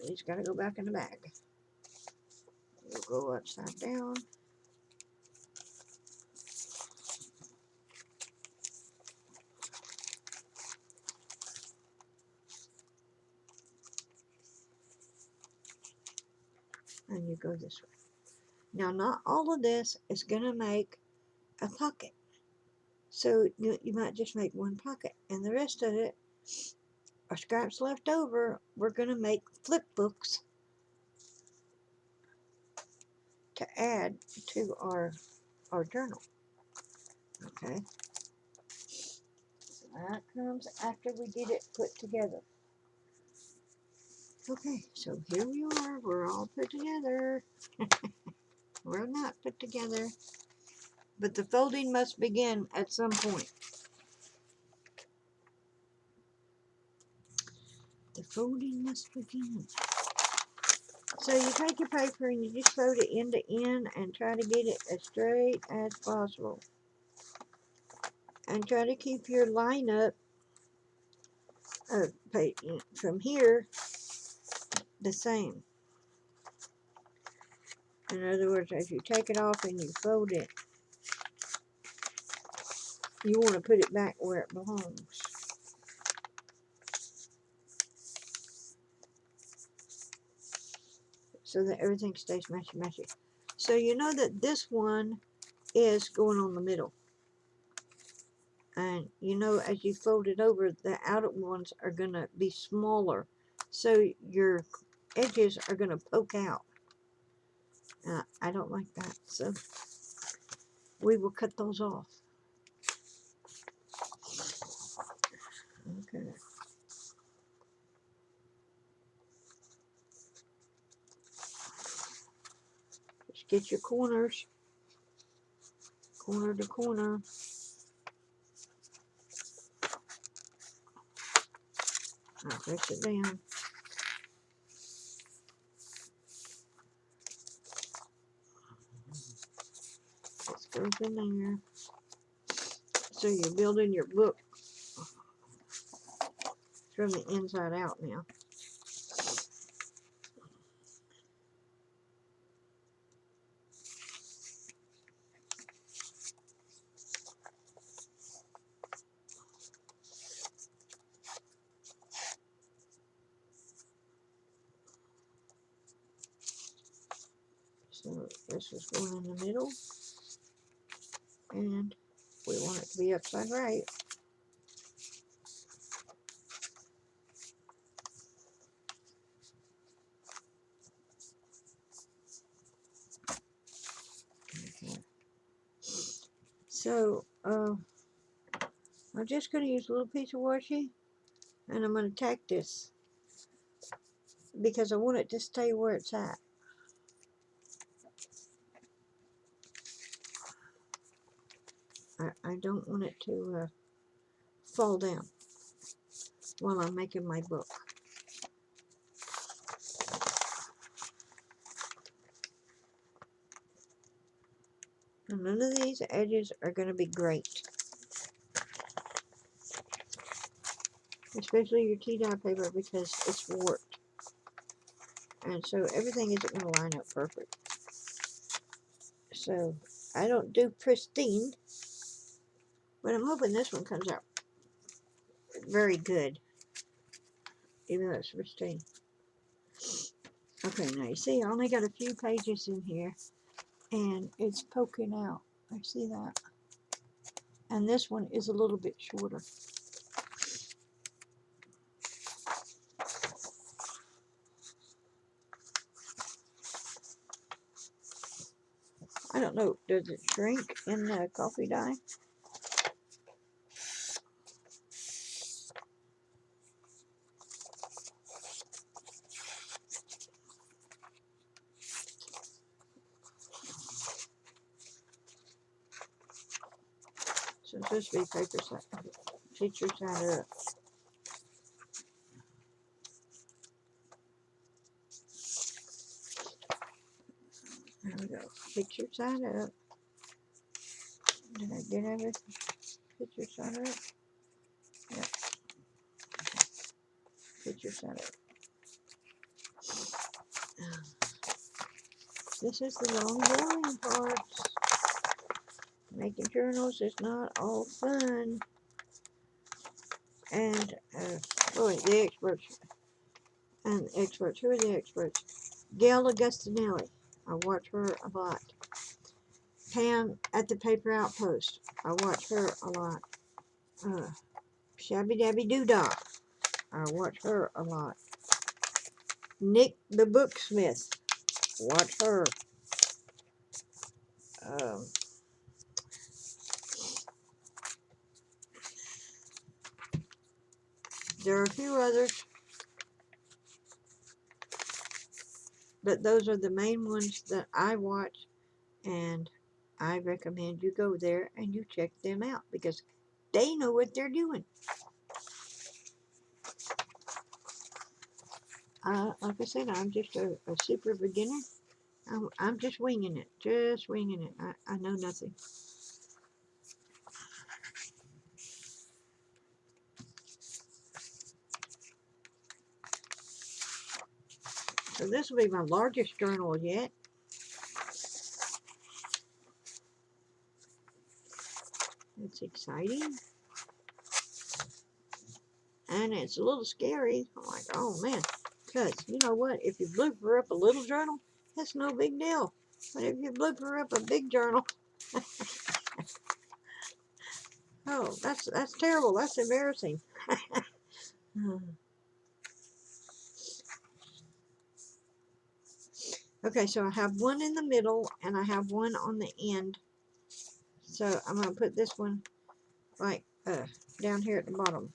These got to go back in the bag. We'll go upside down. And you go this way. Now, not all of this is going to make a pocket. So you might just make one pocket. And the rest of it are scraps left over. We're going to make flip books to add to our journal. Okay. That comes after we get it put together. Okay, so here we are. We're all put together. We're not put together. But the folding must begin at some point. The folding must begin. So you take your paper and you just fold it end to end and try to get it as straight as possible. And try to keep your line up from here the same. In other words, as you take it off and you fold it, you want to put it back where it belongs. So that everything stays matchy-matchy. So you know that this one is going on the middle. And you know, as you fold it over, the outer ones are going to be smaller. So your edges are going to poke out. I don't like that. So we will cut those off. Okay. Just get your corners. Corner to corner. I'll press it down. This goes in there. So you're building your book from the inside out now. So this is going in the middle. And we want it to be upside right. Okay. So, I'm just going to use a little piece of washi, and I'm going to tack this because I want it to stay where it's at. I don't want it to fall down while I'm making my book. And none of these edges are going to be great, especially your tea dye paper, because it's warped, and so everything isn't going to line up perfect. So I don't do pristine, but I'm hoping this one comes out very good, even though it's pristine. Okay, now you see I only got a few pages in here, and it's poking out. I see that. And this one is a little bit shorter. I don't know, does it shrink in the coffee dye? So it's supposed to be paper side, picture side up. There we go. Picture side up. Did I get everything? Picture side up. Yep. Picture side up. This is the long boring parts. Making journals is not all fun. And, wait, the experts. And the experts. Who are the experts? Gail Augustinelli. I watch her a lot. Pam at the Paper Outpost. I watch her a lot. Shabby Dabby Doodah. I watch her a lot. Nick the Booksmith. Watch her. There are a few others, but those are the main ones that I watch, and I recommend you go there and you check them out because they know what they're doing. Like I said, I'm just a super beginner. I'm just winging it. Just winging it. I know nothing. So this will be my largest journal yet. It's exciting. And it's a little scary. I'm like, oh man. Because, you know what? If you blooper up a little journal, that's no big deal. But if you blooper up a big journal, oh, that's terrible. That's embarrassing. Okay, so I have one in the middle and I have one on the end. So I'm going to put this one like down here at the bottom.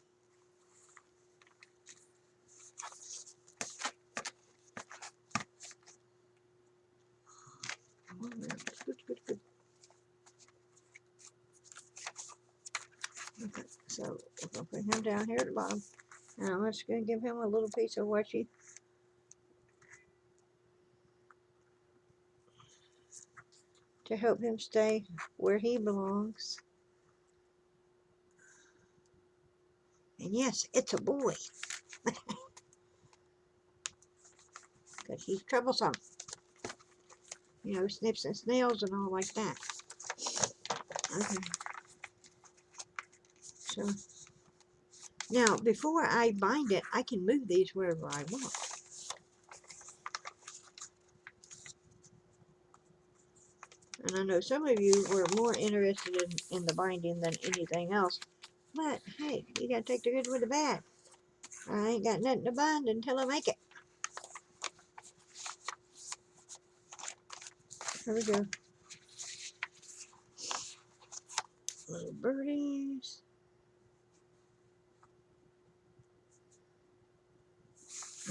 Good. Okay, so I'm going to put him down here at the bottom. And I'm just going to give him a little piece of washi to help him stay where he belongs. And yes, it's a boy. Because he's troublesome. You know, snips and snails and all like that. Okay. So, now, before I bind it, I can move these wherever I want. And I know some of you were more interested in the binding than anything else. But, hey, you gotta take the good with the bad. I ain't got nothing to bind until I make it. Here we go. Little birdies.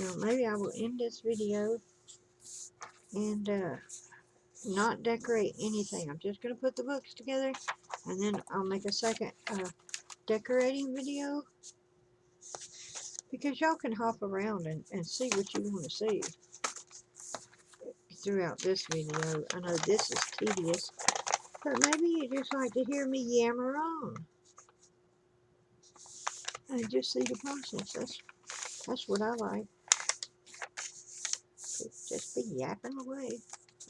Now, maybe I will end this video and not decorate anything. I'm just going to put the books together and then I'll make a second decorating video because y'all can hop around and see what you want to see throughout this video. I know this is tedious, but maybe you just like to hear me yammer on and just see the process. That's what I like. Just be yapping away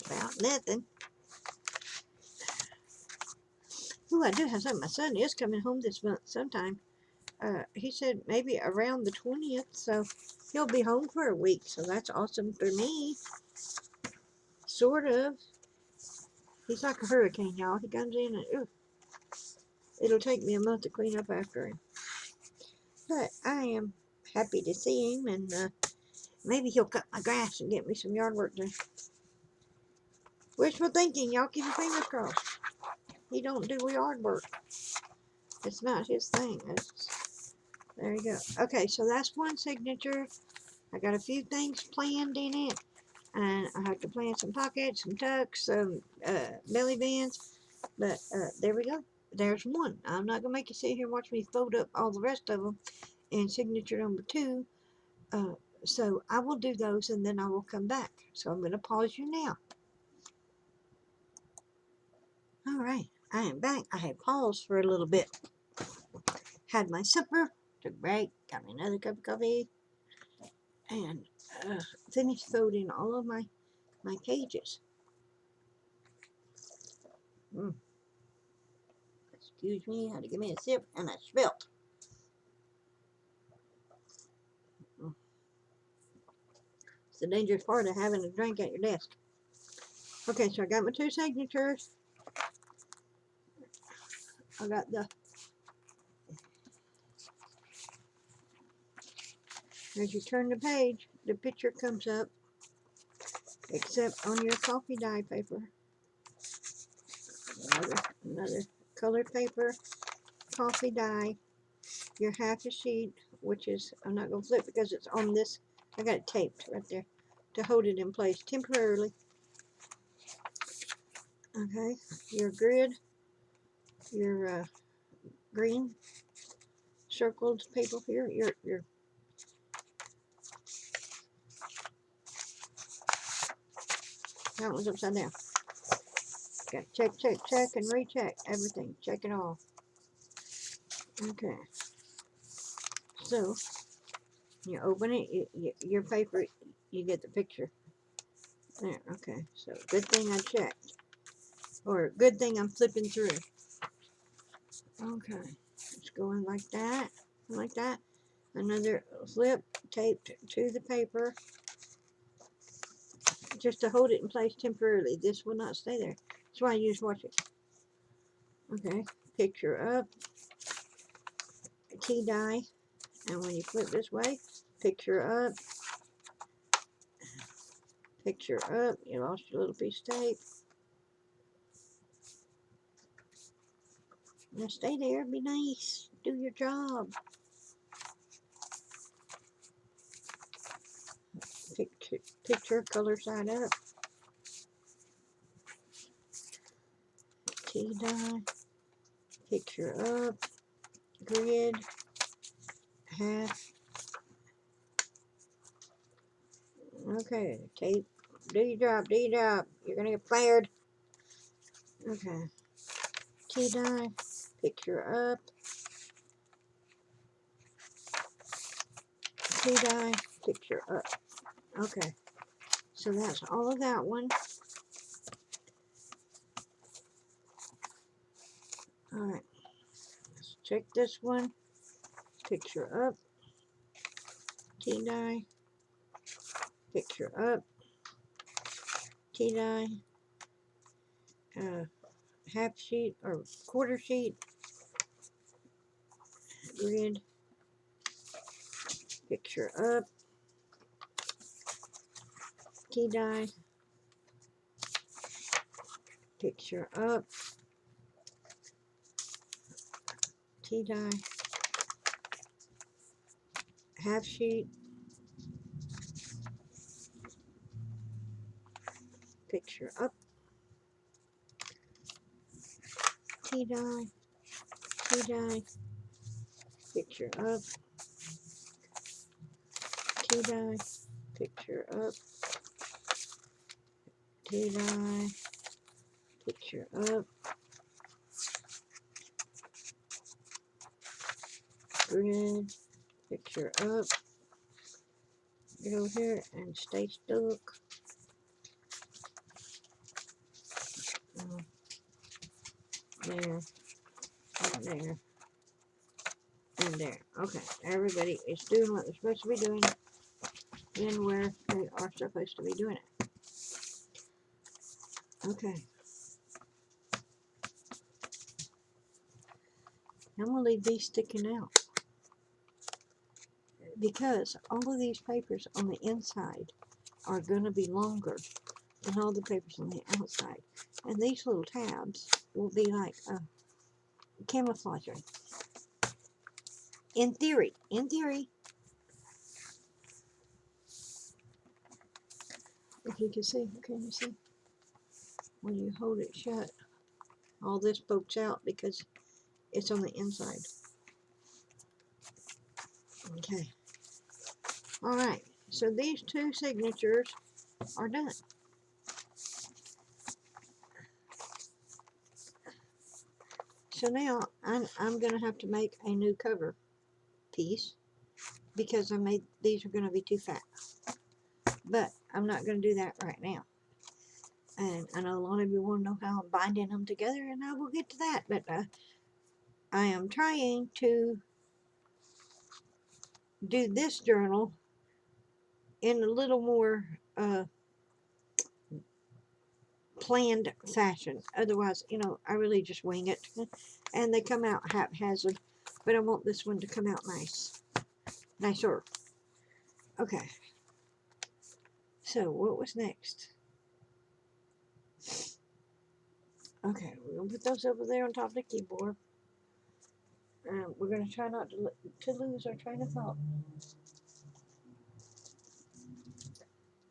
about nothing. Ooh, I do have something. My son is coming home this month sometime. He said maybe around the 20th, so he'll be home for a week, so that's awesome for me. Sort of. He's like a hurricane, y'all. He comes in and it'll take me a month to clean up after him. But I am happy to see him, and maybe he'll cut my grass and get me some yard work done. Wishful thinking, y'all. Keep your fingers crossed. He don't do yard work. It's not his thing. There you go. Okay, so that's one signature. I got a few things planned in it. And I have to plan some pockets, some tucks, some belly bands. But there we go. There's one. I'm not going to make you sit here and watch me fold up all the rest of them in signature number 2. So I will do those and then I will come back. So I'm going to pause you now. All right. I am back. I had paused for a little bit. Had my supper, took a break, got me another cup of coffee, and finished folding all of my pages. Excuse me, had to give me a sip, and I spilled. It's the dangerous part of having a drink at your desk. Okay, so I got my 2 signatures. I got as you turn the page, the picture comes up, except on your coffee dye paper. Another colored paper, coffee dye, your half a sheet, which is, I'm not going to flip because it's on this, I got it taped right there to hold it in place temporarily. Okay, your grid, your green circled paper here, your that one's upside down. Got check, and recheck everything. Check it all. Okay. So You open it, your paper, you get the picture. There, okay. So good thing I checked. Or good thing I'm flipping through. Okay. It's going like that. Like that. Another flip taped to the paper. Just to hold it in place temporarily. This will not stay there. That's why I use watch it. Okay. Picture up. Tea dye. And when you flip this way, picture up. Picture up. You lost your little piece of tape. Now stay there. Be nice. Do your job. Picture color side up. Tea dye. Picture up. Grid. Half. Okay. Tape. Do your job. Do your job. You're gonna get fired. Okay. Tea dye. Picture up. Tea dye. Picture up. Okay. So that's all of that one. Alright. Let's check this one. Picture up. Tea dye. Picture up. Tea dye. Half sheet or quarter sheet. Grid. Picture up. Tea dye. Picture up. Tea dye. Half sheet. Picture up. Tea dye. Tea dye. Picture up. Tea dye. Picture up. Tea dye. Picture up. Grid. Picture up. Get over here and stay stuck. There. And there. And there. Okay. Everybody is doing what they're supposed to be doing and where they are supposed to be doing it. Okay. I'm going to leave these sticking out because all of these papers on the inside are going to be longer than all the papers on the outside. And these little tabs will be like camouflaging. In theory. In theory. If you can see, can you see? When you hold it shut, all this pokes out because it's on the inside. Okay. Alright, so these two signatures are done. So now I'm going to have to make a new cover piece because these are going to be too fat. But I'm not going to do that right now. And I know a lot of you want to know how I'm binding them together, and I will get to that. But I am trying to do this journal in a little more planned fashion. Otherwise, you know, I really just wing it. And they come out haphazard. But I want this one to come out nice. Nicer. Okay. So, what was next? Okay, we're going to put those over there on top of the keyboard. We're going to try not to lose our train of thought.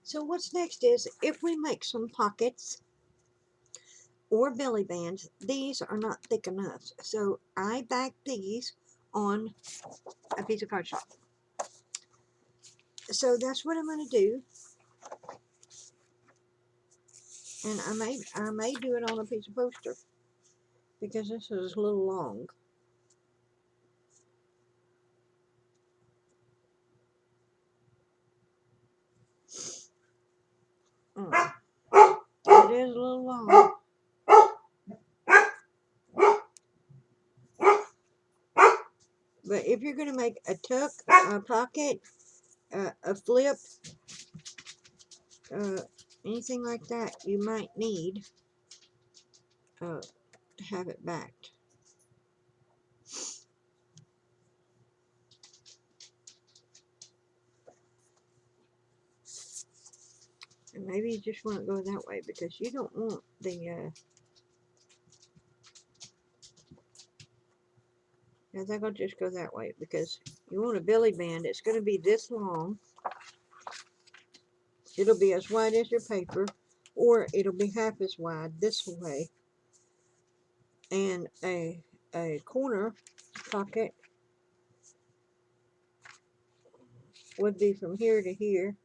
So what's next is, if we make some pockets or belly bands, these are not thick enough. So I back these on a piece of cardstock. So that's what I'm going to do. And I may do it on a piece of poster because this is a little long. is a little long. But if you're going to make a tuck, a pocket, a flip, anything like that, you might need to have it backed. And maybe you just want to go that way because you don't want the, I think I'll just go that way because you want a belly band. It's going to be this long. It'll be as wide as your paper, or it'll be half as wide this way. And a corner pocket would be from here to here.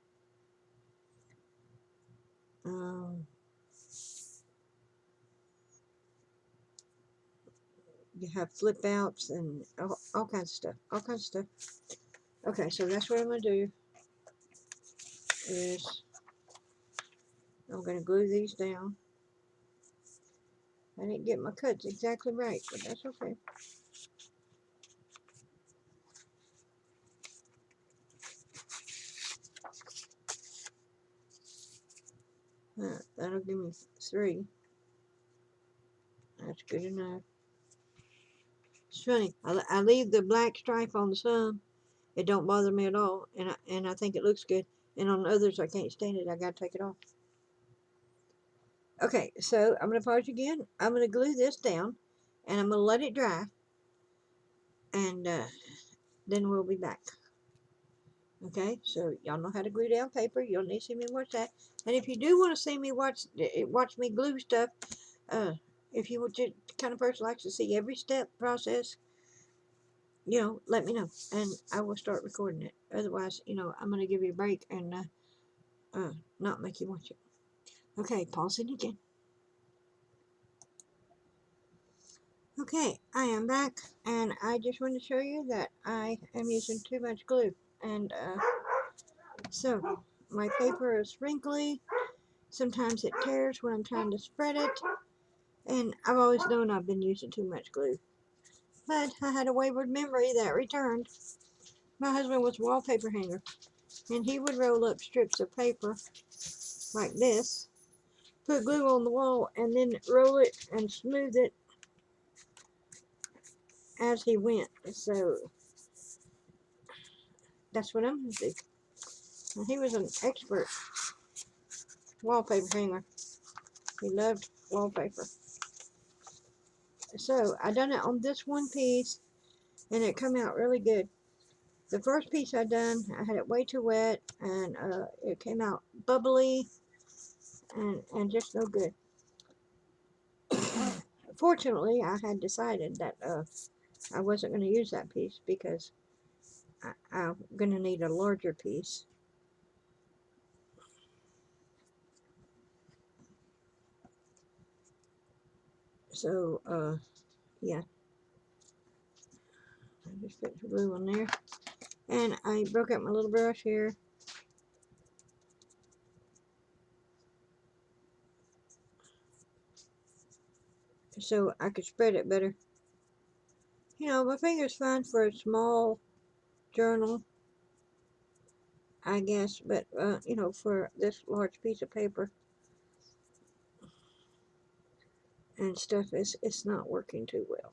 You have flip outs and all kinds of stuff. Okay, so that's what I'm going to do is I'm going to glue these down. I didn't get my cuts exactly right, but that's okay. That'll give me 3. That's good enough. It's funny. I leave the black stripe on some. It don't bother me at all, and I think it looks good. And on others, I can't stand it. I gotta take it off. Okay, so I'm gonna pause again. I'm gonna glue this down, and I'm gonna let it dry, and then we'll be back. Okay, so y'all know how to glue down paper. You'll need to see me watch that. And if you do want to see me watch me glue stuff, if you would just the kind of person likes to see every step process, you know, let me know, and I will start recording it. Otherwise, you know, I'm gonna give you a break and not make you watch it. Okay, pausing again. Okay, I am back, and I just want to show you that I am using too much glue, and so my paper is wrinkly. Sometimes it tears when I'm trying to spread it, and I've always known I've been using too much glue. But I had a wayward memory that returned. My husband was a wallpaper hanger, and he would roll up strips of paper like this, put glue on the wall, and then roll it and smooth it as he went. So that's what I'm going to do. And he was an expert wallpaper hanger. He loved wallpaper. So I done it on this one piece, and it come out really good. The first piece I done, I had it way too wet, and it came out bubbly and just no good. Fortunately, I had decided that I wasn't going to use that piece because I'm going to need a larger piece. So, yeah. I just put the glue on there. And I broke out my little brush here. So I could spread it better. You know, my finger's fine for a small journal, I guess, but, you know, for this large piece of paper and stuff, it's not working too well.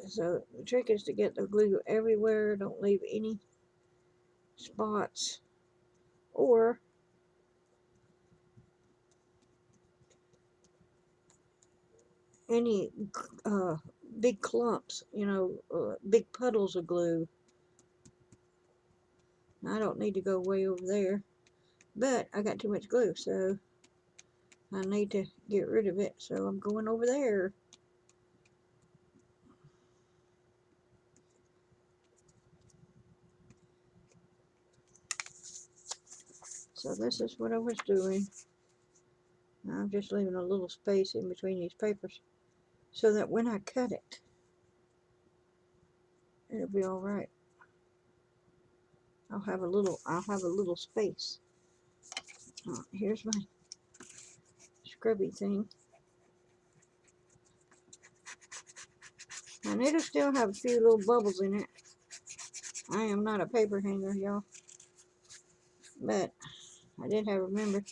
So the trick is to get the glue everywhere, don't leave any spots, or any big clumps, you know, big puddles of glue. I don't need to go way over there, but I got too much glue, so I need to get rid of it, so I'm going over there. So this is what I was doing. I'm just leaving a little space in between these papers so that when I cut it, it'll be all right. I'll have a little space. Here's my scrubby thing. And it'll still have a few little bubbles in it. I am not a paper hanger, y'all. But I did have to remember,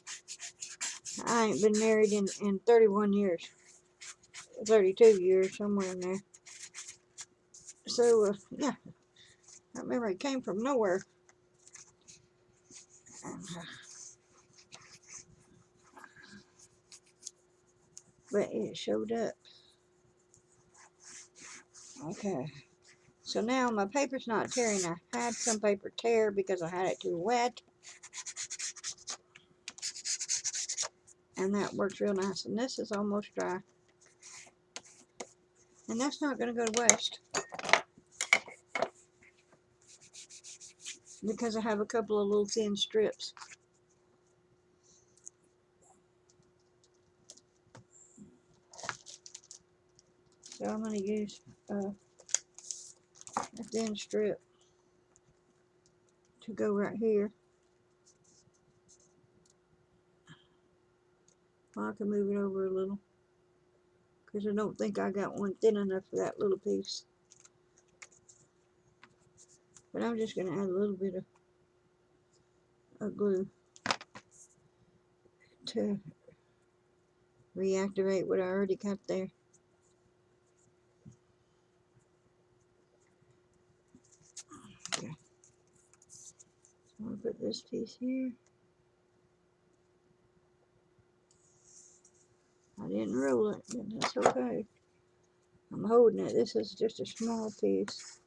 I ain't been married in 31 years. 32 years, somewhere in there. So, yeah. I remember it came from nowhere. And, but it showed up. Okay. So now my paper's not tearing. I had some paper tear because I had it too wet. And that works real nice. And this is almost dry. And that's not going to go to waste. Because I have a couple of little thin strips. So I'm going to use a thin strip to go right here. Well, I can move it over a little. Because I don't think I got one thin enough for that little piece. But I'm just going to add a little bit of glue to reactivate what I already got there. Okay. So I'm going to put this piece here. I didn't roll it, but that's okay. I'm holding it. This is just a small piece.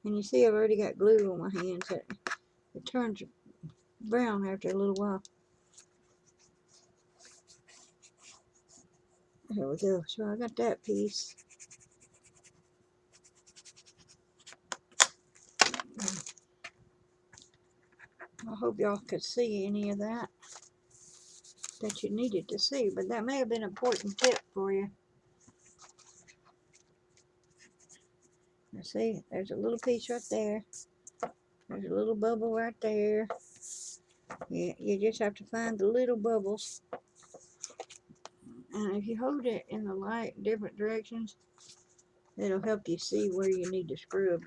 And you see I've already got glue on my hands. It turns brown after a little while. There we go. So I got that piece. I hope y'all could see any of that you needed to see, but that may have been an important tip for you. Now see, there's a little piece right there. There's a little bubble right there. You just have to find the little bubbles. And if you hold it in the light in different directions, it'll help you see where you need to scrub.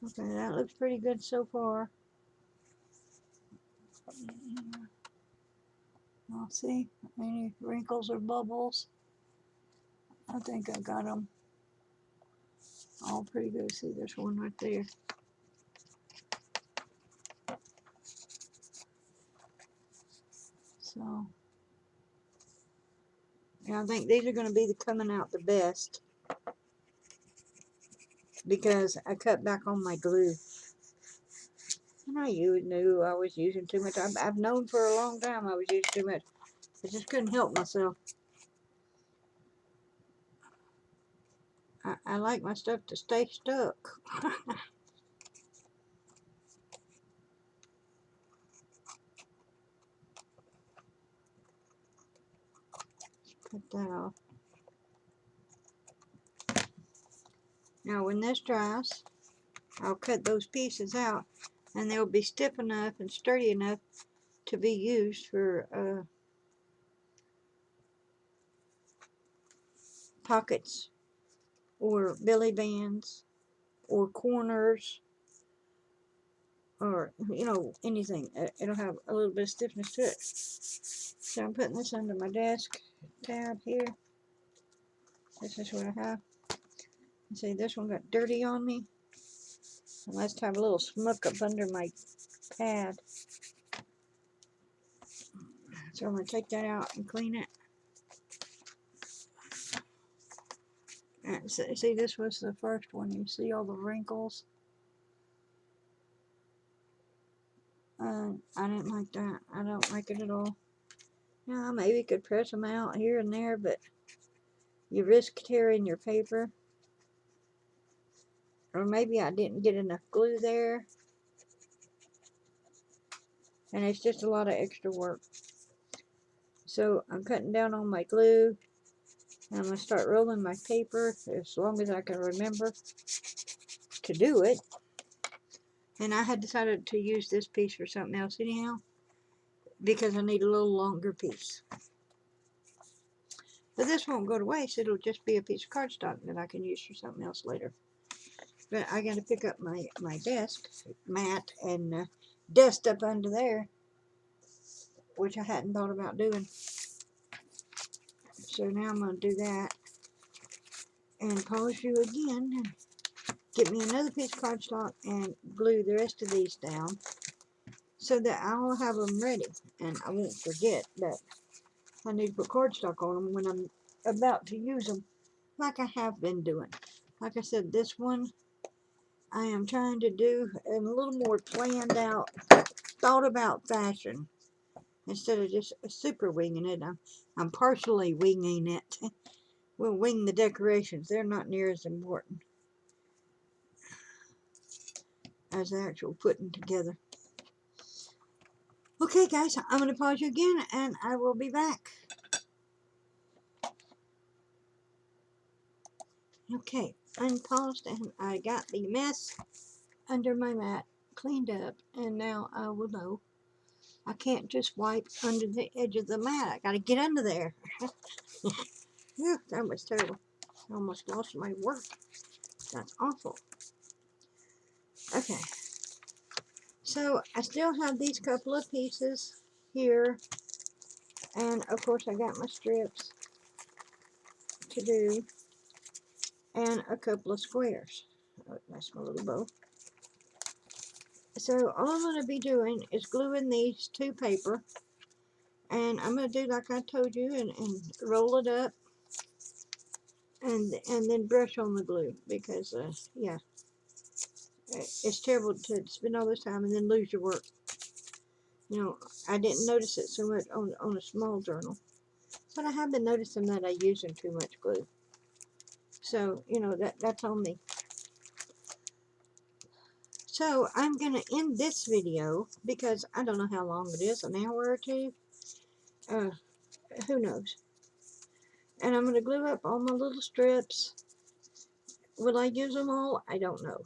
Okay, that looks pretty good so far. I'll see any wrinkles or bubbles. I think I got them all pretty good. See, there's one right there. So, yeah, I think these are going to be coming out the best because I cut back on my glue. And I knew I was using too much. I've known for a long time I was using too much. I just couldn't help myself. I like my stuff to stay stuck. Cut that off. Now when this dries, I'll cut those pieces out and they'll be stiff enough and sturdy enough to be used for pockets or belly bands or corners or, you know, anything. It'll have a little bit of stiffness to it. So I'm putting this under my desk tab here. This is what I have. You see, this one got dirty on me. I must have a little smuck up under my pad. So I'm going to take that out and clean it. And see, this was the first one. You see all the wrinkles? I didn't like that. I don't like it at all. Now, maybe you could press them out here and there, but you risk tearing your paper. Or maybe I didn't get enough glue there. And it's just a lot of extra work. So I'm cutting down on my glue. And I'm going to start rolling my paper as long as I can remember to do it. And I had decided to use this piece for something else anyhow, because I need a little longer piece. But this won't go to waste. It'll just be a piece of cardstock that I can use for something else later. But I got to pick up my desk mat and dust up under there, which I hadn't thought about doing. So now I'm going to do that and pause you again and get me another piece of cardstock and glue the rest of these down so that I'll have them ready and I won't forget that I need to put cardstock on them when I'm about to use them, like I have been doing. Like I said, this one I am trying to do in a little more planned out, thought about fashion instead of just super winging it. I'm partially winging it. We'll wing the decorations. They're not near as important as the actual putting together. Okay, guys, I'm going to pause you again, and I will be back. Okay, unpaused, and I got the mess under my mat cleaned up, and now I will know. I can't just wipe under the edge of the mat. I got to get under there. Yeah, that was terrible. I almost lost my work. That's awful. Okay. So I still have these couple of pieces here. And of course I got my strips to do. And a couple of squares. Oh, that's my little bow. So all I'm going to be doing is gluing these to paper. And I'm going to do like I told you and roll it up. And then brush on the glue. Because, yeah. It's terrible to spend all this time and then lose your work. You know, I didn't notice it so much on a small journal. But I have been noticing that I'm using too much glue. So, you know, that's on me. So, I'm going to end this video because I don't know how long it is, an hour or two. Who knows? And I'm going to glue up all my little strips. Will I use them all? I don't know.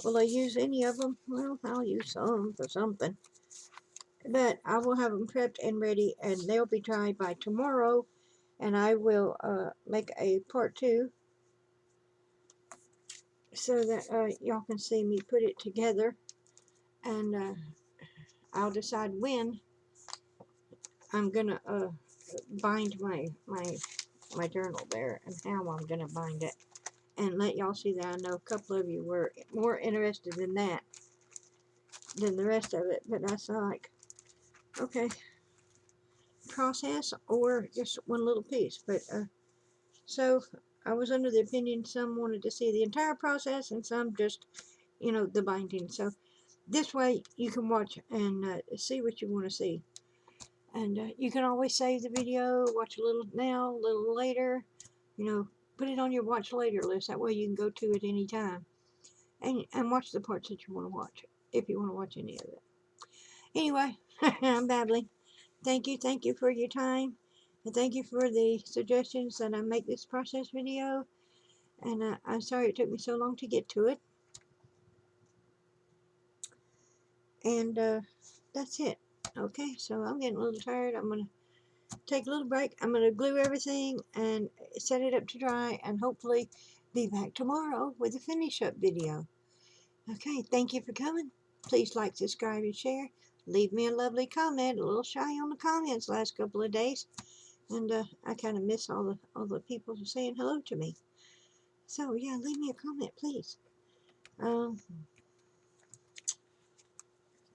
Will I use any of them? Well, I'll use some for something. But I will have them prepped and ready, and they'll be dry by tomorrow. And I will make a part 2 so that y'all can see me put it together. And I'll decide when I'm going to bind my journal there and how I'm going to bind it. And let y'all see that I know a couple of you were more interested in that than the rest of it. But that's like, okay, process or just one little piece. But so I was under the opinion some wanted to see the entire process and some just, you know, the binding. So this way you can watch and see what you want to see. And you can always save the video, watch a little now, a little later, you know, put it on your watch later list. That way you can go to it anytime and watch the parts that you want to watch, if you want to watch any of it. Anyway, I'm babbling. Thank you for your time. And thank you for the suggestions that I make this process video. And I'm sorry it took me so long to get to it. And that's it. Okay, so I'm getting a little tired. I'm going to take a little break. I'm going to glue everything and set it up to dry and hopefully be back tomorrow with a finish up video. Okay, thank you for coming. Please like, subscribe, and share. Leave me a lovely comment. A little shy on the comments last couple of days. And I kind of miss all the people saying hello to me. So yeah, leave me a comment, please.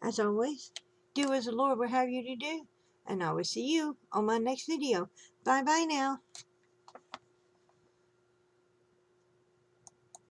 As always, do as the Lord will have you to do. And I will see you on my next video. Bye bye now.